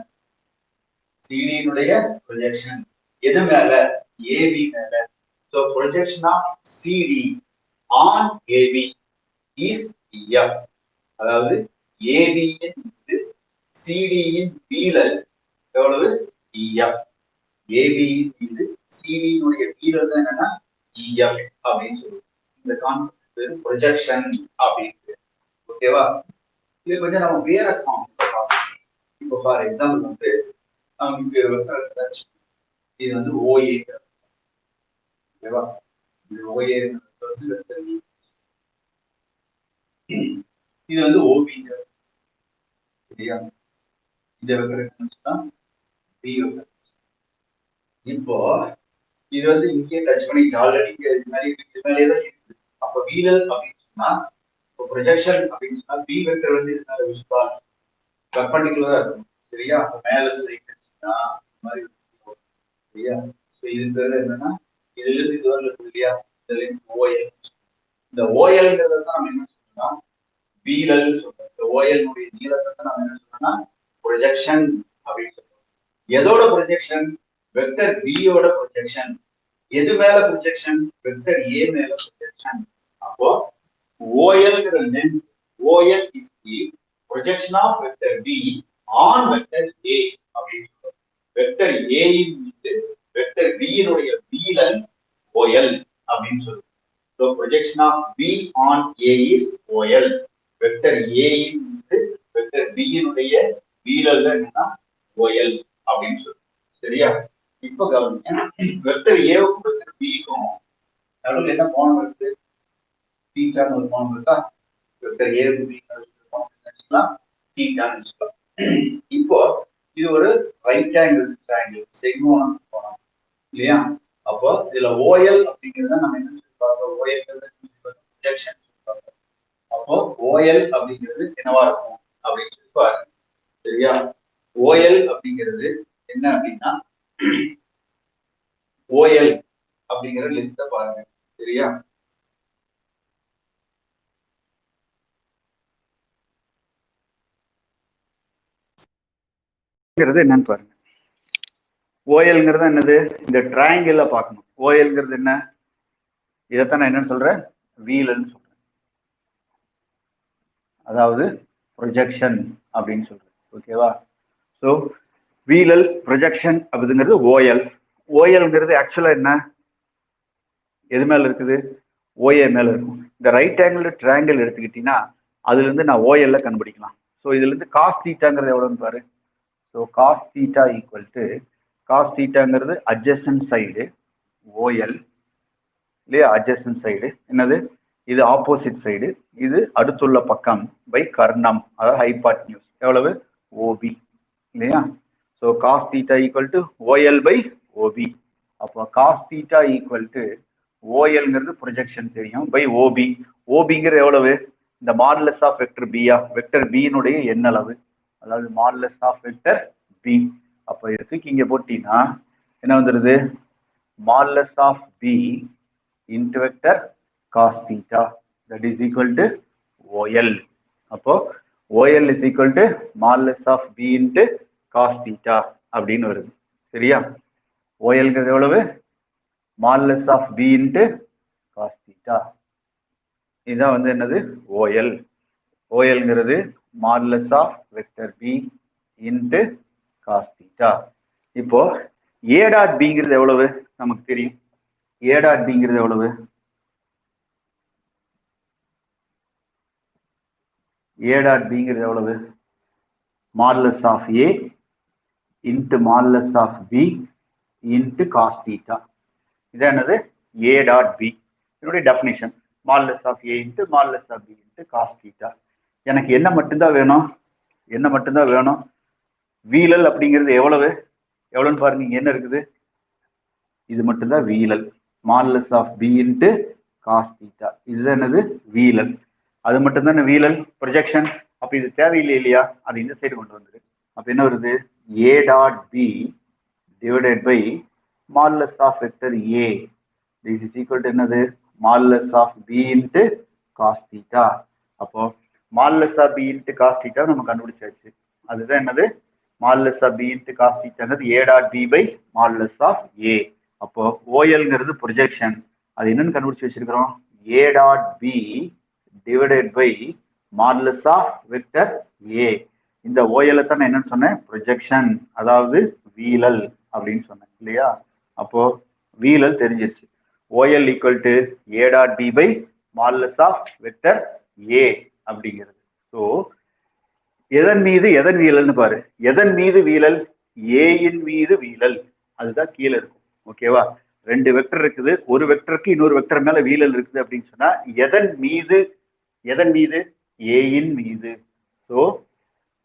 சிடியினுடைய ப்ரொஜெக்ஷன் எது மேல, ஏபி மேல. So projection of CD on AB is EF. அதாவது ஏபியின் மீது சிடியின் வீழல் எவ்வளவு, இஎஃப். ஏபியின் மீது சிடியினுடைய வீழல் தான் என்னன்னா இஎஃப் அப்படின்னு சொல்லுவோம். இந்த கான்செப்ட் பேரு ப்ரொஜெக்ஷன் அப்படின்னு. ஓகேவா? இது கொஞ்சம் நம்ம வேற ஃபார்ம். இப்போ ஃபார் எக்ஸாம்பிள் வந்து இது வந்து ஓஏ. ஓகேவா? இது ஓஏ வந்து இது வந்து ஓபி சரியா? இதை வைக்கிறதுன்னா பி வைக்கிறது. இப்போ இது வந்து இங்கே டச் பண்ணிச்சு ஆல்ரெடி, இது மேலே தான் இருக்குது. அப்போ வீழல் அப்படின்னு சொன்னா, இப்போ ப்ரொஜெக்ஷன் அப்படின்னு சொன்னா பி வெக்டர் வந்து இது மேல விழுப்பா பர்பண்டிகுலரா இருக்கும் சரியா? அப்போ மேல இருந்து ரைட் அடிச்சுன்னா இந்த மாதிரி சரியா? ஸோ இது பேர் என்னன்னா, இதுல இருந்து இது வரல இருக்கு இல்லையா, இதுல இருந்து ஓஎல். இந்த ஓஎல்ங்கிறத தான் நம்ம என்ன சொல்லலாம், வீழல் சொல்றோம். இந்த ஓஎல்னுடைய நீளத்தை நம்ம என்ன சொல்லணும்னா ப்ரொஜெக்ஷன் அப்படின்னு சொல்றோம். எதோட ப்ரொஜெக்ஷன், வெக்டர் பியோட ப்ரொஜெக்ஷன். எது மேல ப்ரொஜெக்ஷன், வெக்டர் ஏ மேல ப்ரொஜெக்ஷன். அப்போ ஓஎல்ங்கிற length, OL is the projection of vector B on vector A அப்படின்னு சொல்றோம். வெக்டர் ஏ இன் மீது வெக்டர் பி இனுடைய வீழல் ஓஎல் அப்படின்னு சொல்றோம். So projection of B on A is OL. Vector A இன் மீது வெக்டர் B இனுடைய வீழல் என்னன்னா OL அப்படின்னு சொல்றோம் சரியா? இப்போ கவனிங்க, வெக்டர் ஏவுக்கும் வெக்டர் பிக்கும் நடுவில் என்ன கோணம் இருக்கு, தீட்டான்னு ஒரு கோணம் இருக்கா? வெக்டர் ஏவுக்கு பி வச்சுக்கலாம், தீட்டான்னு வச்சுக்கலாம். இப்போ இது ஒரு ரைட் ஆங்கிள் ட்ரையாங்கிள், செங்கோணம் கோணம். இல்லையா? அப்போ இதுல ஓஎல் அப்படிங்கிறத நம்ம என்ன சொல்லுவாங்க? ஓஎல் ப்ரொஜெக்ஷன் சொல்லுவாங்க. அப்போ ஓஎல் அப்படிங்கிறது என்னவா இருக்கும் அப்படின்னு சொல்லி பாருங்க. சரியா? ஓஎல் அப்படிங்கிறது என்ன அப்படின்னா ஓஎல் அப்படிங்கிற லென்த்தை பாருங்க. சரியா? என்னன்னு பாருங்க. ஓஎல்ங்கிறது என்னது? இந்த ட்ரையாங்கிள் பார்க்கணும். ஓஎல்ங்கிறது என்ன? இதைத்தான் நான் என்னன்னு சொல்றேன்? வீலன்னு சொல்றேன். அதாவது ப்ரொஜெக்ஷன் அப்படின்னு சொல்றேன். ஓகேவா? ஸோ வீலல் ப்ரொஜெக்ஷன் அப்படிங்கிறது ஓஎல். ஓஎல்ங்கிறது ஆக்சுவலா என்ன? எது மேல இருக்குது? ஓஏ மேல இருக்கும். இந்த ரைட் ஆங்கிள் ட்ரையாங்கிள் எடுத்துக்கிட்டீங்கன்னா அதுல இருந்து நான் ஓஎல்ல கண்டுபிடிக்கலாம். ஸோ இதுல இருந்து காஸ் தீட்டாங்கிறது எவ்வளவுன்னு பாரு. So cos theta equal to cos தீட்டாங்கிறது அட்ஜசன்ட் சைடு ஓஎல் இல்லையா? அட்ஜசன்ட் சைடு என்னது? இது ஆப்போசிட் சைடு, இது அடுத்துள்ள பக்கம் பை கர்ணம், அதாவது ஹைபாட்னியூஸ் எவ்வளவு? ஓபி இல்லையா? So cos theta equal to OL by OP. அப்போ காஸ் தீட்டா ஈக்குவல் டு ஓஎல்ங்கிறது ப்ரொஜெக்ஷன் தெரியும் பை ஓபி. ஓபிங்கிறது எவ்வளவு? இந்த மாடுலஸ் ஆஃப் வெக்டர் பியா, வெக்டர் பியினுடைய எண்ணளவு, அதாவது மாடுலஸ் ஆஃப் வெக்டர் பி. அப்போ இதுக்கு இங்க போட்டீங்கன்னா என்ன வந்துடுது? Modulus of B into vector cos theta that is equal to OL. அப்போ OL is equal to modulus of B into cos theta அப்படின்னு வருது. சரியா? OLங்கிறது எவ்வளவு? modulus of B into cos theta. இதுதான் வந்து என்னது? OL. OLங்கிறது modulus of vector B into cos theta. இப்போ A dot Bங்கிறது எவ்வளவு? நமக்கு தெரியும். A dot Bங்கிறது எவ்வளவு? A dot Bங்கிறது எவ்வளவு? Modulus of A into modulus of B into cos theta. இது என்னது? A dot B. இதனுடைய definition modulus of A into modulus of B into cos theta. எனக்கு என்ன மட்டும்தான் வேணும்? என்ன மட்டும்தான் வேணும்? வீலல் அப்படிங்கிறது எவ்வளவு? எவ்வளவுன்னு பாருங்க. இங்க என்ன இருக்குது? இது மட்டும்தான் வீலல். modulus of B into cos theta. இதுதான் என்னது? வீலல். அது மட்டும் தானே வீலல் ப்ரொஜெக்ஷன். அப்ப இது தேவையில்லை இல்லையா? அது இந்த சைடு கொண்டு வந்துரு. அப்ப என்ன வருது? A dot B divided by modulus of vector A. This is equal to என்னது? modulus of B into cos theta. அப்போ modulus of B into cos theta நம்ம கண்டுபிடிச்சாச்சு. அதுதான் என்னது? modulus of B into cos theta A dot B by modulus of A. அப்போ OLங்கிறது projection. அது என்னன்னு கண்டுபிடிச்சு வச்சிருக்கிறோம்? A dot B divided by modulus of vector A. இந்த OL தான் நான் என்னன்னு சொன்னேன்? ப்ரொஜெக்ஷன், அதாவது வீலல் அப்படின்னு சொன்னேன் இல்லையா? அப்போ வீலல் தெரிஞ்சிருச்சு. OL equal to A dot B by modulus of vector A அப்படிங்கிறது. ஸோ எதன் மீது எதன் வீலல்னு பாரு. எதன் மீது வீலல்? ஏயின் மீது வீலல். அதுதான் கீழே இருக்கும். ஓகேவா? ரெண்டு வெக்டர் இருக்குது. ஒரு வெக்டருக்கு இன்னொரு வெக்டர் மேல வீலல் இருக்குது அப்படின்னு சொன்னா எதன் மீது? எதன் மீது? ஏயின் மீது. So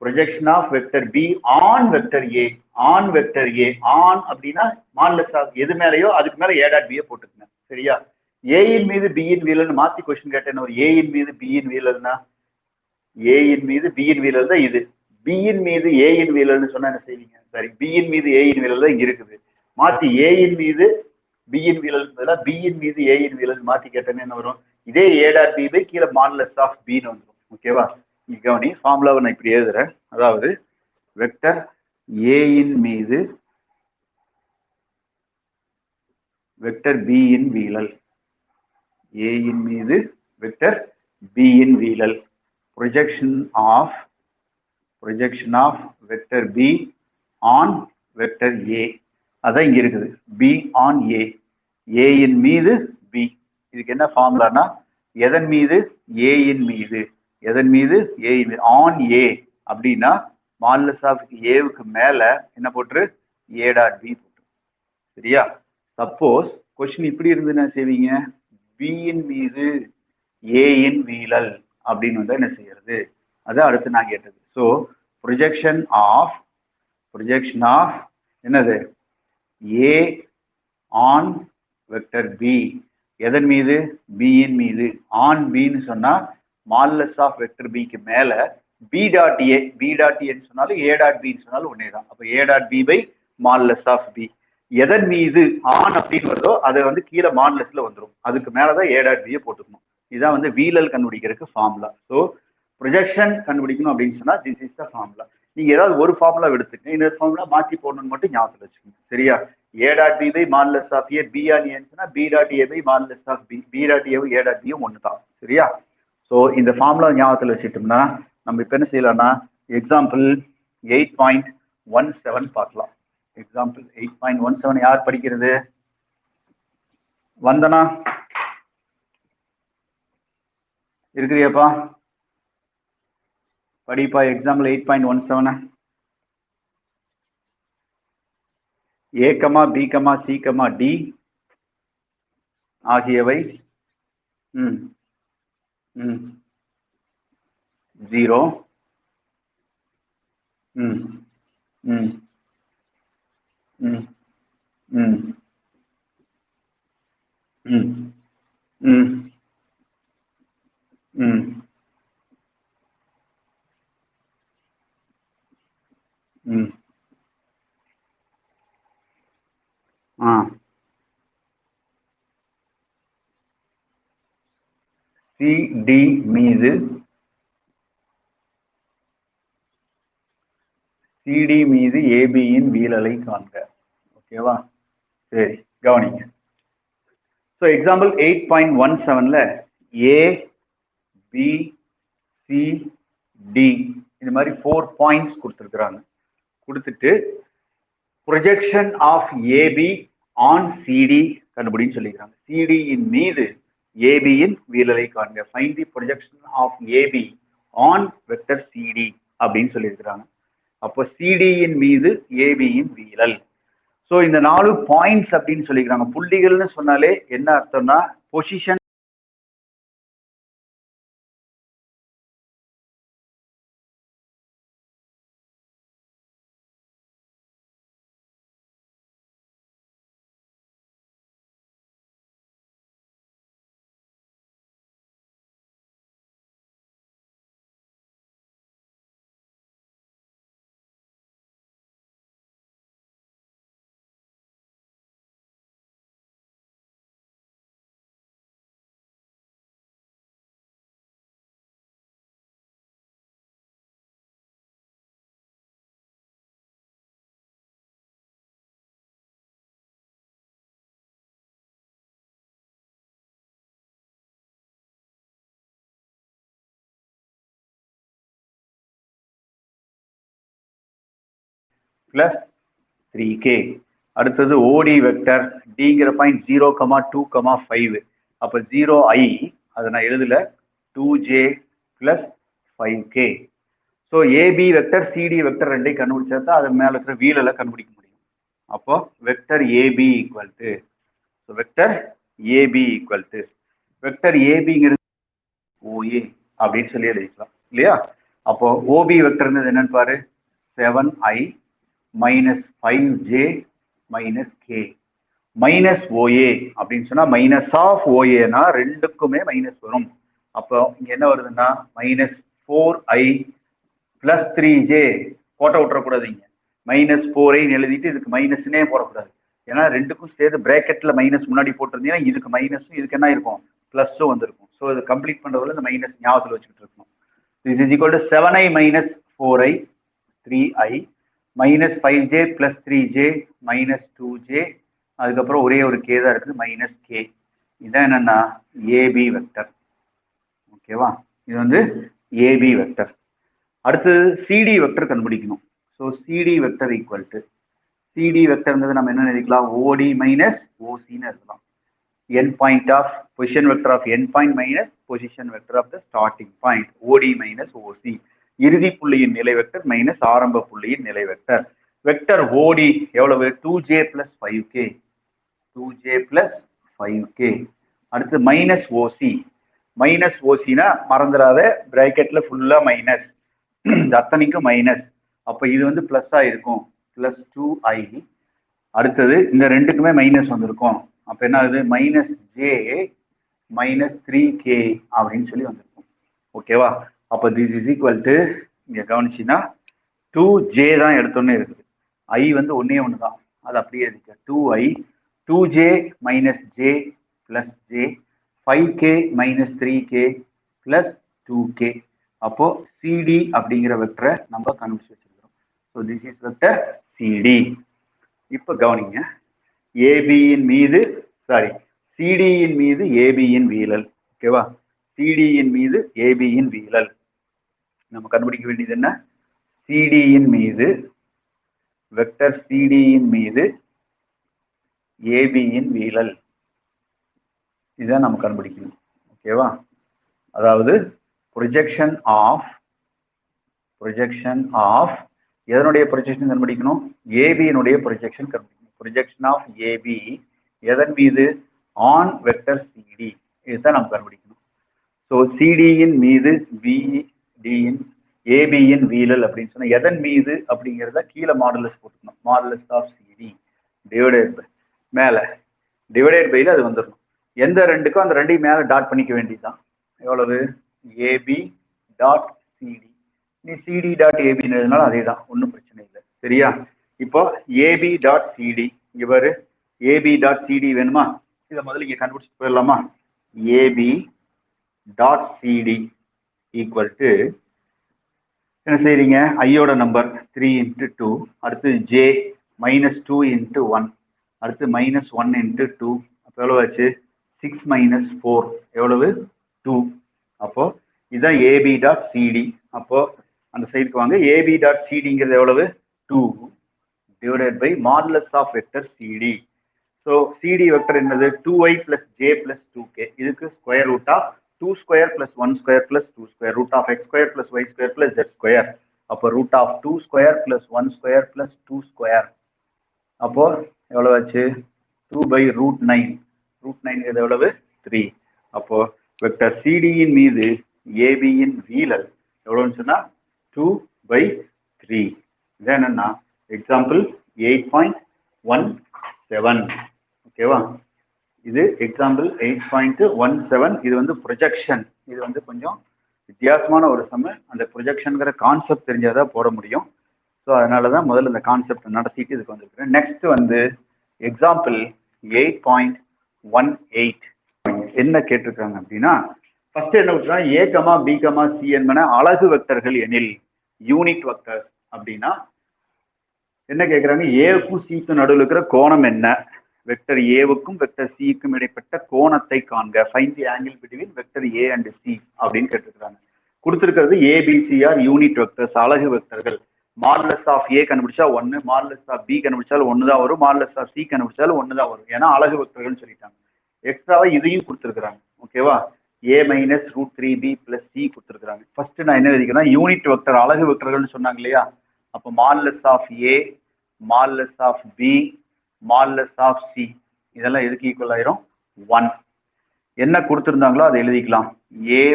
projection of vector B on vector A. On vector A. On அப்படின்னா மாடுலஸ் ஆஃப் எது மேலேயோ அதுக்கு மேல ஏ டாட் பியை போட்டுக்கங்க. சரியா? ஏயின் மீது பியின் வீலல்னு மாத்தி கொஸ்டின் கேட்டேன். ஒரு ஏயின் மீது பியின் வீலல்னா ஏயின் மீது பியின் வீலல் தான் இது. பியின் மீது ஏயின் வீலல்னு சொன்னா என்ன செய்வீங்க? சரி, பியின் மீது ஏயின் வீலல் தான் இங்க இருக்குது. மாத்தி ஏயின் மீது பியின் வீலல் பதிலாக பியின் மீது ஏயின் வீலல் மாத்தி கேட்டேன்னு என்ன வரும்? இதே ஏ டாட் பி பை கீழே மாடுலஸ் ஆஃப் பின்னு வந்துடும். ஓகேவா? இங்க கவனி, ஃபார்முலாவை நான் இப்படி எழுதுறேன். அதாவது வெக்டர் ஏயின் மீது வெக்டர் பியின் வீலல். ஏயின் மீது வெக்டர் பியின் வீலல். projection of vector B on vector A. அதான் இங்க இருக்குது. B on A. A இன் மீது B. இதுக்கு என்ன ஃபார்முலானா எதன் மீது? A இன் மீது. எதன் மீது? A இன் மீது. on A அப்படின்னா மாடுலஸ் ஆஃப் ஏவுக்கு மேல என்ன போட்டுரு? A டாட் B போட்டு. சரியா? சப்போஸ் கொஸ்டின் இப்படி இருந்து என்ன செய்வீங்க? B இன் மீது A இன் வீலல் அப்படின்னு வந்து என்ன செய்யறது? அது அடுத்து நான் கேட்டது. ஸோ ப்ரொஜெக்ஷன் ஆஃப் என்னது? ஏ ஆன் வெக்டர் பி. எதன் மீது? பி இன் மீது. ஆன் பின்னு சொன்னா மாடுலஸ் ஆஃப் வெக்டர் பிக்கு மேல B dot A. B dot ஏன்னு சொன்னாலும் ஏ டாட் பின்னு சொன்னாலும் ஒன்னே தான். அப்போ A dot B by modulus of B. எதன் மீது ஆன் அப்படின்னு வருதோ அதை வந்து கீழே மாடுலஸ்ல வந்துடும். அதுக்கு மேலதான் ஏ டாட் பியை போட்டுக்கணும். இதுதான் வந்து வீலல் கண்டுபிடிக்கிறதுக்கு ஃபார்முலா. ஸோ ப்ரொஜெக்ஷன் கண்டுபிடிக்கணும் அப்படின்னு சொன்னா திஸ் இஸ் த ஃபார்முலா. நீங்க ஏதாவது ஒரு ஃபார்முலா எடுத்துக்கங்க, இன்னொரு ஃபார்முலா மாற்றி போடணும்னு மட்டும் ஞாபகத்தில் வச்சுக்கோங்க. சரியா? A dot B by modulus of A B on ஏன்னு சொன்னா B dot A by modulus of B. B dot ஏவும் ஏ டாட் பியும் ஒன்று தான். சரியா? ஸோ இந்த ஃபார்முலா ஞாபகத்தில் வச்சுட்டோம்னா நம்ம இப்போ என்ன செய்யலாம்னா எக்ஸாம்பிள் 8.17 பார்க்கலாம். எக்ஸாம்பிள் 8.17 யார் படிக்கிறது? வந்தனா இருக்கிறியாப்பா? படிப்பா example 8.17. A comma B comma C comma D ஆகியவை 0 சிடி மீது சிடி மீது ஏபியின் வீழலை காண்க. ஓகேவா? சரி, கவனிங்க. ஸோ எக்ஸாம்பிள் 8.17ல ஏ பி சி டி இந்த மாதிரி 4 பாயிண்ட்ஸ் கொடுத்துருக்குறாங்க. கொடுத்துட்டு projection of AB on CD கண்டுபிடின்னு சொல்லிக்கிறாங்க. சிடியின் மீது ஏபியின் வீழலை காண்க. Find the projection of AB on vector CD அப்படின்னு சொல்லியிருக்கிறாங்க. அப்போ சிடியின் மீது ஏபியின் வீழல். ஸோ இந்த 4 பாயிண்ட்ஸ் அப்படின்னு சொல்லிக்கிறாங்க. புள்ளிகள்னு சொன்னாலே என்ன அர்த்தம்னா பொசிஷன். Plus 3k. அடுத்தது ஓடி வெக்டர் டிங்கிற பாயிண்ட் 0,2,5. அப்போ 0i அதை நான் எழுதல 2j plus 5k. So AB vector CD vector ரெண்டையும் கண்டுபிடிச்சா தான் அது மேலே இருக்கிற வீழலை கண்டுபிடிக்க முடியும். அப்போ vector AB equal to vector AB equal to vector ஏபிங்கிறது ஓஏ அப்படின்னு சொல்லி எழுதிக்கலாம் இல்லையா? அப்போ ஓபி வெக்டர் என்னன்னு பாரு, 7i minus 5j minus k minus OA அப்படின்னு சொன்னா மைனஸ் ஆஃப் ஓஏனா ரெண்டுக்குமே மைனஸ் வரும். அப்போ இங்க என்ன வருதுன்னா minus 4i plus 3j கோட்டை விட்டுறக்கூடாதுங்க. minus 4i எழுதிட்டு இதுக்கு மைனஸ்னே போடக்கூடாது. ஏன்னா ரெண்டுக்கும் சேர்த்து பிராக்கெட்ல மைனஸ் முன்னாடி போட்டிருந்தீங்கன்னா இதுக்கு மைனஸும் இதுக்கு என்ன இருக்கும் பிளஸும் வந்திருக்கும். ஸோ இது கம்ப்ளீட் பண்றதுல இந்த மைனஸ் ஞாபகத்தில் வச்சுக்கிட்டு இருக்கணும். this is equal to 7i minus 4i 3i minus 5j plus 3j minus 2j அதுக்கப்புறம் ஒரே ஒரு k தான் இருக்குது minus k. இதான் என்னன்னா ஏபி வெக்டர். ஓகேவா? இது வந்து ஏபி வெக்டர். அடுத்தது சிடி வெக்டர் கண்டுபிடிக்கணும். So CD vector equal to CD வெக்டர்ங்கிறது நம்ம என்ன எழுதிக்கலாம், ஓடி மைனஸ் ஓசின்னு எழுதலாம். n point of position vector of n point minus position vector of the starting point OD minus OC. இறுதி புள்ளியின் நிலை வெக்டர் மைனஸ் ஆரம்ப புள்ளியின் நிலை வெக்டர். வெக்டர் OD எவ்வளவு 2j plus 5k 2j plus 5k. அடுத்து மைனஸ் OC. மைனஸ் ஓசினா மறந்துடாத பிராக்கெட்ல ஃபுல்லா மைனஸ், அத்தனைக்கும் மைனஸ். அப்ப இது வந்து பிளஸ்ஸா இருக்கும் பிளஸ் 2i. அடுத்தது இந்த ரெண்டுக்குமே மைனஸ் வந்திருக்கும். அப்போ என்ன ஆகுது? -j -3k அப்படின்னு சொல்லி வந்திருக்கும். ஓகேவா? அப்போ திஸ் இஸ் ஈக்குவல் டு, இங்கே கவனிச்சின்னா 2j தான் எடுத்தோன்னே இருக்குது. I வந்து ஒன்னே ஒன்று தான், அது அப்படியே இருக்கு. 2i 2j - j plus j 5k - 3k plus 2k. அப்போ CD அப்படிங்கிற வெக்டரை நம்ம கண்டுபிடிச்சு வச்சிருக்கிறோம். So this is vector CD. இப்போ கவனிங்க, ஏபியின் மீது சிடியின் மீது ஏபியின் வீழல். ஓகேவா? சிடியின் மீது ஏபியின் வீழல். நம்ம கண்டுபிடிக்க வேண்டியது என்ன? சிடியின் மீது வெக்டர் சிடியின் மீது ஏபியின் வீழல். இதுதான் நம்ம கண்டுபிடிக்கணும். ஓகேவா? அதாவது ப்ரொஜெக்ஷன் ஆஃப் எதனுடைய ப்ரொஜெக்ஷன் கண்டுபிடிக்கணும்? ஏபியினுடைய ப்ரொஜெக்ஷன் கண்டுபிடிக்கணும். ப்ரொஜெக்ஷன் ஆஃப் ஏபி எதன் மீது? On vector CD. இதுதான் நம்ம கண்டுபிடிக்கணும். ஸோ சிடியின் மீது பிடியின் ஏபியின் வீழல் அப்படின்னு சொன்னா எதன் மீது அப்படிங்கிறத கீழே மாடுலஸ் போட்டுக்கணும். Modulus of CD divided by மேலே டிவைடட் பைல அது வந்துடணும். எந்த ரெண்டுக்கும் அந்த ரெண்டையும் மேலே டாட் பண்ணிக்க வேண்டியதுதான். எவ்வளவு? AB dot CD. நீ சிடி டாட் ஏபின்றதுனால அதே தான், ஒன்றும் பிரச்சனை இல்லை. சரியா? இப்போ ஏபி டாட் சிடி, இவர் ஏபி டாட் சிடி வேணுமா? இதை முதல்ல இங்கே கண்டுபிடிச்சிட்டு போயிடலாமா? AB dot CD equal to என்ன செய்றீங்க? ஐயோட நம்பர் 3 × 2, அடுத்து ஜே -2 × 1, அடுத்து -1 × 2. அப்போ எவ்வளவு ஆச்சு? 6 - 4 எவ்வளவு? 2. அப்போ இதுதான் ஏபி டாட் சிடி. அப்போ அந்த சைடுக்கு வாங்க. ஏபி டாட் சிடிங்கிறது எவ்வளவு? 2 divided by modulus of vector CD. So CD vector என்னது? 2i + j + 2k. இதுக்கு square root of 2² + 1² + 2², root of x² + y² + z². அப்போ ரூட் ஆஃப் 2² + 1² + 2². அப்போ எவ்வளவு ஆச்சு? 2/√9. √9 எவ்வளவு? 3. அப்போ வெக்டர் சிடியின் மீது ஏபியின் வீழல் எவ்வளவுன்னு சொன்னா 2/3. இது என்னன்னா எக்ஸாம்பிள் 8.17. ஓகேவா? இது எக்ஸாம்பிள் 8.17. இது வந்து ப்ரொஜெக்ஷன். இது வந்து கொஞ்சம் வித்தியாசமான ஒரு சம. அந்த ப்ரொஜெக்ஷனுங்கிற கான்செப்ட் தெரிஞ்சாதான் போட முடியும். ஸோ அதனால தான் முதல்ல இந்த கான்செப்ட் நடத்திட்டு இதுக்கு வந்திருக்கிறேன். நெக்ஸ்ட் வந்து எக்ஸாம்பிள் 8.18. என்ன கேட்டிருக்காங்க அப்படின்னா, ஃபர்ஸ்ட் என்ன விட்டுறா? ஏ கமா பி கமா சி என்பன அலகு வெக்டர்கள் எனில் யூனிட் வெக்டர்ஸ் அப்படின்னா என்ன கேட்குறாங்க? ஏவுக்கும் சிக்கும் நடுவில் இருக்கிற கோணம் என்ன? வெக்டர் ஏவுக்கும் வெக்டர் சிக்கும் இடைப்பட்ட கோணத்தை காண்க. Find the angle between vector A and C அப்படின்னு கேட்டிருக்காங்க. கொடுத்துருக்கிறது ஏபிசிஆர் யூனிட் வெக்டர்ஸ், அலகு வெக்டர்கள். மாடுலஸ் ஆஃப் ஏ கண்டுபிடிச்சா 1, மாடுலஸ் ஆஃப் பி கண்டுபிடிச்சாலும் 1 தான் வரும், மாடுலஸ் ஆஃப் சி கண்டுபிடிச்சாலும் 1 தான் வரும். ஏன்னா அலகு வெக்டர்கள்னு சொல்லிட்டாங்க. எக்ஸ்ட்ராவா இதையும் கொடுத்துருக்காங்க. ஓகேவா? a - √3b + c கொடுத்துருக்காங்க. ஃபர்ஸ்ட் நான் என்ன எழுதிக்கிறேன்? யூனிட் வெக்டர் அலகு வெக்டர்கள்னு சொன்னாங்க இல்லையா? அப்போ modulus of A, modulus of B, modulus of C இதெல்லாம் எதுக்கு ஈக்குவல் ஆயிரும்? 1. என்ன கொடுத்துருந்தாங்களோ அதை எழுதிக்கலாம். a -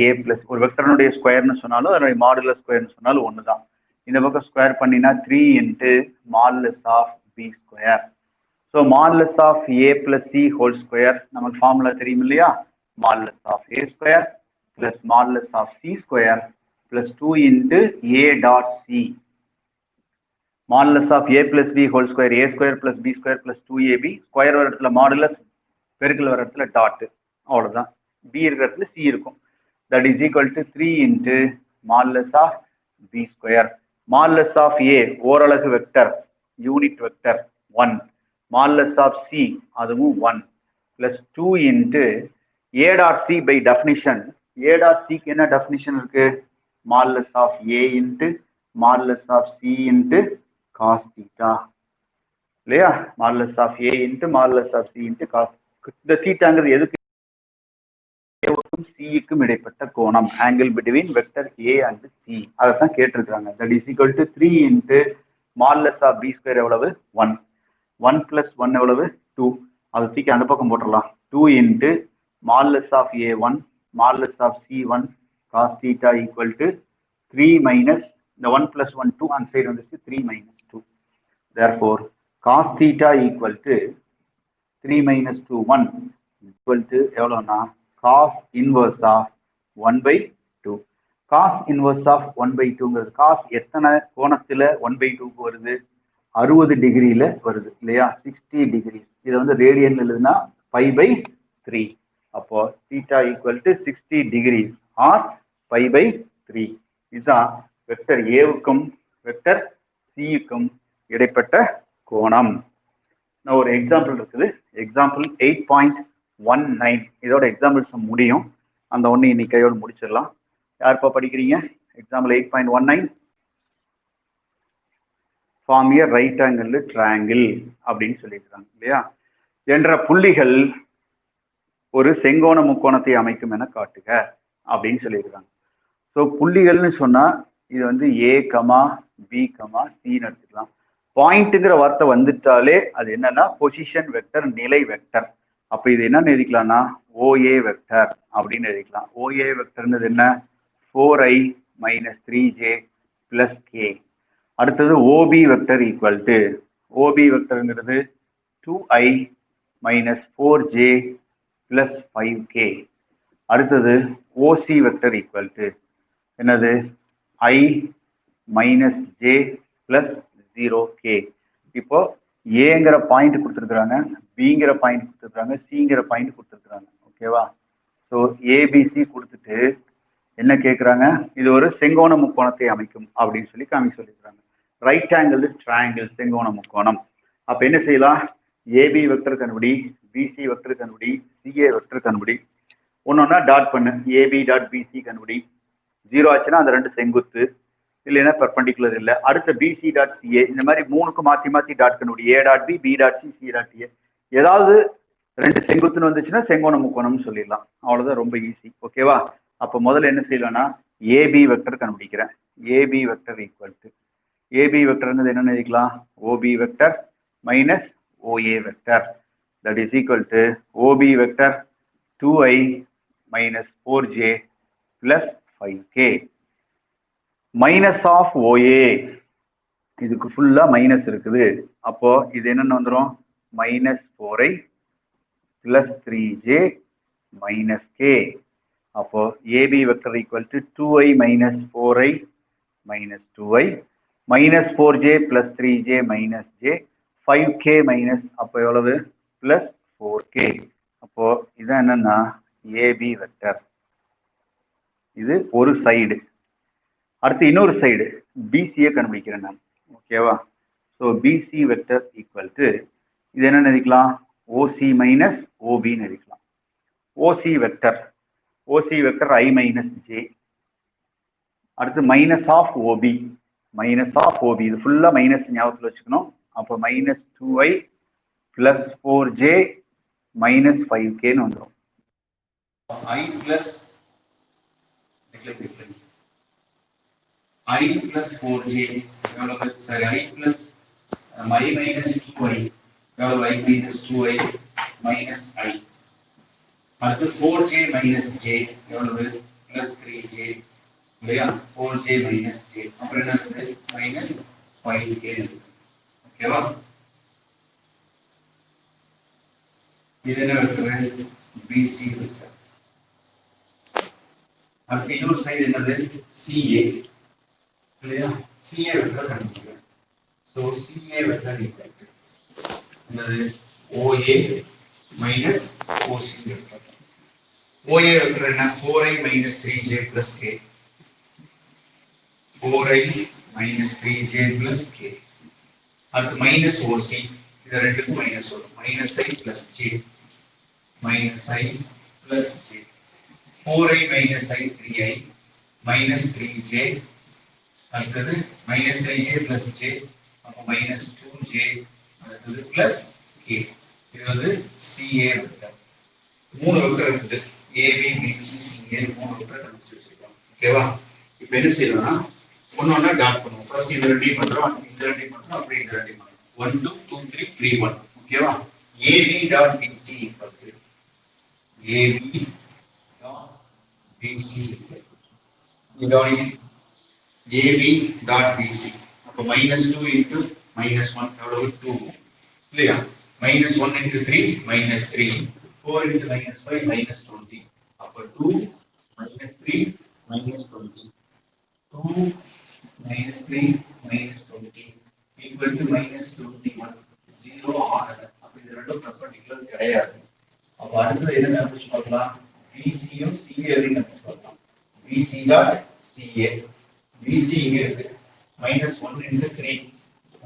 a + ஒரு வெக்டர்னுடைய ஸ்கொயர்னு சொன்னாலும் அதனுடைய மாடுலஸ் ஸ்கொயர்னு சொன்னாலும் 1 தான். இந்த பக்கம் ஸ்கொயர் பண்ணினா 3 × modulus of b². So modulus of a + c whole square நமக்கு ஃபார்முலா தெரியும் இல்லையா? Modulus of a² + modulus of c² + 2 × a டாட் c. Modulus of a + b whole square a² + b² + 2ab. Square வர இடத்துல மாடுலஸ், பெருக்கல் வர இடத்துல டாட். அவ்வளோதான். b இருக்கிற இடத்துல c இருக்கும். That is equal to 3 × modulus of b². Modulus of a ஓரலகு vector unit vector 1, modulus of c அதுவும் 1 + 2 × a டாட் c பை டெஃபினிஷன். a டாட் c என்ன டெஃபினிஷன் இருக்கு? Modulus of a × modulus of c × cos θ இல்லையா? Modulus of a × modulus of c × cos. இந்த தீட்டாங்கிறது எதுக்கு? ஏவுக்கும் சிக்கும் இடைப்பட்ட கோணம், angle between vector a and c. அதை தான் கேட்டிருக்காங்க. That is equal to 3 × modulus of b² எவ்வளவு? 1. 1 + 1 எவ்வளவு? 2. அதை தூக்கி அந்த பக்கம் போட்டுடலாம். 2 × modulus of a1 modulus of c1 cos θ equal to 3 - இந்த 1 + 1 2 அந்த சைடு வந்துச்சு 3 - 2. Therefore cos theta equal to 3 minus 2 1 equal to எவ்வளோனா cos inverse of 1 by 2. cos inverse of 1 by 2ங்கிறது cos எத்தனை கோணத்தில் 1 by 2க்கு வருது 60 டிகிரியில் வருது இல்லையா 60 டிகிரி இதை வந்து ரேடியன் எழுதுனா பை பை 3 அப்போ theta equal to 60 degrees or pi by 3 இதுதான் வெக்டர் ஏவுக்கும் வெக்டர் சிக்கும் இடைப்பட்ட கோணம். ஒரு எக்ஸாம்பிள் இருக்குது எக்ஸாம்பிள் 8.19 இதோட எக்ஸாம்பிள்ஸ் முடியும் அந்த ஒன்று இன்னைக்கு கையோடு முடிச்சிடலாம். யாருப்பா படிக்கிறீங்க? எக்ஸாம்பிள் 8.19 ஃபார்ம் ஏ ரைட் ஆங்கிள் ட்ரையாங்கிள் அப்படின்னு சொல்லியிருக்காங்க இல்லையா. என்ற புள்ளிகள் ஒரு செங்கோண முக்கோணத்தை அமைக்கும் என காட்டுக அப்படின்னு சொல்லியிருக்காங்க. ஸோ புள்ளிகள்னு சொன்னா இது வந்து ஏ கமா பி கமா சின்னு எடுத்துக்கலாம். பாயிண்ட்டுங்கிற வார்த்தை வந்துட்டாலே அது என்னன்னா பொசிஷன் வெக்டர் நிலை வெக்டர். அப்போ இது என்னன்னு எழுதிக்கலாம்னா ஓஏ வெக்டர் அப்படின்னு எழுதிக்கலாம். ஓஏ வெக்டர்னது என்ன 4i minus 3j plus k. அடுத்தது OP vector equal to OP வெக்டர்ங்கிறது 2i minus 4j plus 5k. அடுத்தது ஓசி வெக்டர் ஈக்குவல் டு என்னது i minus j plus 0k. இப்போ ஏங்கிற பாயிண்ட் கொடுத்துருக்குறாங்க, பிங்கிற பாயிண்ட் கொடுத்துருக்குறாங்க, சிங்கிற பாயிண்ட் கொடுத்துருக்குறாங்க. ஓகேவா? ஸோ ஏபிசி கொடுத்துட்டு என்ன கேட்குறாங்க, இது ஒரு செங்கோண முக்கோணத்தை அமைக்கும் அப்படின்னு சொல்லி காமிக்க சொல்லியிருக்காங்க. ரைட் ஆங்கிள் ட்ரையாங்கிள் செங்கோண முக்கோணம். அப்போ என்ன செய்யலாம், ஏபி வெக்டர் கண்டுபிடி, பிசி வெக்டர் கண்டுபிடி, சிஏ வெக்டர் கண்டுபிடி. ஒன்னொன்னா டாட் பண்ணு, ஏபி டாட் பிசி கண்டுபிடி. 0 ஆச்சுன்னா அந்த ரெண்டு செங்குத்து, இல்லைன்னா பெர்பெண்டிகுலர் இல்லை. அடுத்த பிசி டாட் சிஏ, இந்த மாதிரி மூணுக்கும் மாற்றி மாற்றி டாட் கண்டுபிடி. A dot B, B dot C, C dot A. ஏதாவது ரெண்டு செங்குத்துன்னு வந்துச்சுன்னா செங்கோண முக்கோணம்னு சொல்லிடலாம். அவ்வளோதான், ரொம்ப ஈஸி. ஓகேவா? அப்போ முதல்ல என்ன செய்யலாம்னா ஏபி வெக்டர் கண்டுபிடிக்கிறேன். AB vector equal to AB வெக்டர்ங்கிறது என்னன்னு எழுதிக்கலாம், OP vector minus OA vector that is equal to OP vector 2i minus 4j plus 5k minus of OA. இதுக்கு ஃபுல்லா மைனஸ் இருக்குது. அப்போ இது என்னன்னு வந்துடும் minus 4i plus 3j minus k. அப்போ AB vector equal to 2i minus 4i minus 2i minus 4j plus 3j minus j 5k minus அப்போ எவ்வளவு plus 4k. அப்போ இதான் என்னன்னா ஏபி வெக்டர். இது ஒரு சைடு. அடுத்து இன்னொரு சைடு பிசியை கண்டுபிடிக்கிறேன் நான். ஓகேவா? So PC vector equal to இது என்ன எழுதிக்கலாம், ஓசி மைனஸ் ஓபின்னு எழுதிக்கலாம். ஓசி வெக்டர் ஐ மைனஸ் ஜே. அடுத்து மைனஸ் ஆஃப் ஓபி, இது ஃபுல்லா மைனஸ் ஞாபகத்தில் வச்சுக்கணும். அப்போ minus 2i plus 4j minus 5kன்னு வந்துடும். I plus 4j sorry I plus I minus 2i I minus 2i minus I. அடுத்து 4j minus j எவ்வளவு plus 3j இல்லையா, 4j minus j அப்புறம் என்ன இருக்குது minus 5k. ஓகேவா? இது என்ன வெக்டர், பிசி வெக்டர். அடுத்து இன்னொரு சைடு என்னது சிஏ இல்லையா, சிஏ வெக்டர் கண்டுபிடிக்கிறேன். So CA vector equal to என்னது OA minus OC vector. OA vector என்ன 4i minus 3j plus k, 4i minus 3j plus k. அடுத்து மைனஸ் ஓசி, இது ரெண்டுக்கும் மைனஸ் வரும், minus I plus J minus I plus j 4i minus I 3i minus 3j அடுத்தது minus 3j plus j அப்போ minus 2j அடுத்தது plus k. இது வந்து CA vector. மூணு வெக்டர் இருக்குது, AB BC CA மூணு வெக்டர் கண்டுபிடிச்சு வச்சிருக்கோம். ஓகேவா? இப்போ என்ன செய்யணும்னா ஒன்னொன்னா டாட் பண்ணுவோம். ஃபர்ஸ்ட் இந்த ரெண்டையும் பண்றோம், இந்த ரெண்டையும் பண்றோம், அப்படி இந்த ரெண்டையும் பண்றோம். 1 2 2 3 3 1. ஓகேவா? AB dot BC equal to AB dot BC AB dot BC அப்போ -2 into -1 எவ்வளவு 2. இல்லையா? minus 1 into 3 minus 3, 4 into minus 5 minus 20. அப்ப 2 minus 3 minus 20, 2 minus 3 minus 20 equal to minus 21. 0 ஆகல. அப்ப இது ரெண்டும் பெர்பெண்டிகுலர் கிடையாது. அப்ப அடுத்தது என்ன கண்டுபிடிச்சு பார்க்கலாம்? BC யும் CA யும் கண்டுபிடிச்சு பார்க்கலாம். BC dot CA. BC இங்க இருக்கு. minus 1 into 3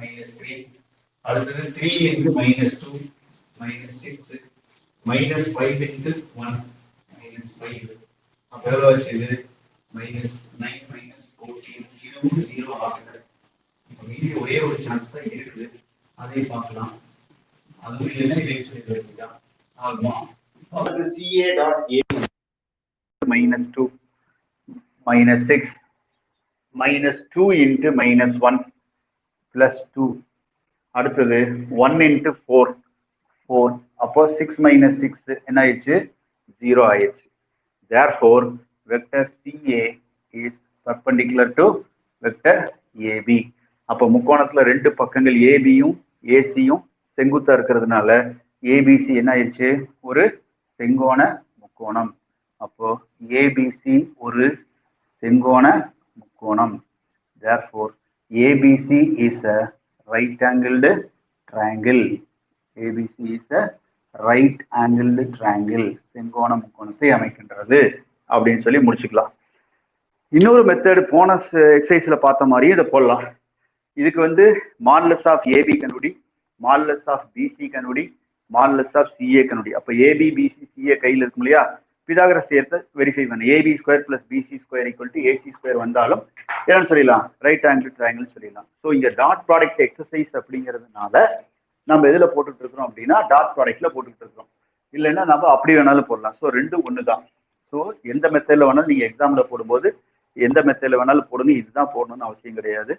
minus 3. அடுத்தது 3 into minus 2 minus 6 minus 5 into 1 minus 5. அப்ப எவ்வளவு ஆச்சு இது? minus 9 minus 14. இதுவும் 0 ஆகுது. இப்போ மீதி ஒரே ஒரு சான்ஸ் தான் இருக்குது. அதை பார்க்கலாம். அதுவும் இல்லைன்னா இதை சொல்லிடுறீங்களா? ஆகுமா? அப்ப CA dot A minus 2 minus 6 minus 2 into minus 1 plus 2. அடுத்தது 1 into 4 4. அப்போ 6 minus 6 என்ன ஆயிடுச்சு? 0 ஆயிடுச்சு. Therefore, vector CA is perpendicular to vector AB. அப்போ முக்கோணத்துல ரெண்டு பக்கங்கள் ABயும் ACயும் செங்குத்தா இருக்கிறதுனால ABC என்ன ஆயிடுச்சு? ஒரு செங்கோண முக்கோணம். அப்போ ABC ஒரு செங்கோண முக்கோணம். Therefore, ABC is a right angled triangle. ABC is a right angled triangle. செங்கோண முக்கோணத்தை அமைக்கின்றது அப்படின்னு சொல்லி முடிச்சுக்கலாம். இன்னொரு மெத்தட் போன எக்ஸசைஸ்ல பார்த்த மாதிரியே இதை போடலாம். இதுக்கு வந்து மாடுலஸ் ஆஃப் ஏபி கண்டுபிடி, மாடுலஸ் ஆஃப் பிசி கண்டுபிடி, மாடுலஸ் ஆஃப் சிஏ கண்டுபிடி. அப்போ ஏபி பிசி சிஏ கையில் இருக்கும் இல்லையா? பிதாகரஸ் தேற்றத்தை வெரிஃபை பண்ண. AB square plus BC square equal to AC square வந்தாலும் என்னன்னு சொல்லிடலாம்? ரைட் ஆங்கிள் ட்ரையாங்கிள் சொல்லிடலாம். ஸோ இங்க டாட் ப்ராடக்ட் எக்ஸசைஸ் அப்படிங்கிறதுனால நம்ம எதில் போட்டுட்டு இருக்கிறோம் அப்படின்னா டாட் ப்ராடக்ட்ல போட்டுக்கிட்டு இருக்கிறோம். இல்லைன்னா நம்ம அப்படி வேணாலும் போடலாம். ஸோ ரெண்டும் ஒன்று தான். ஸோ எந்த மெத்தடில் வேணாலும் நீங்கள் எக்ஸாமில் போடும்போது எந்த மெத்தடில் வேணாலும் போடுங்க, இதுதான் போடணும்னு அவசியம் கிடையாது.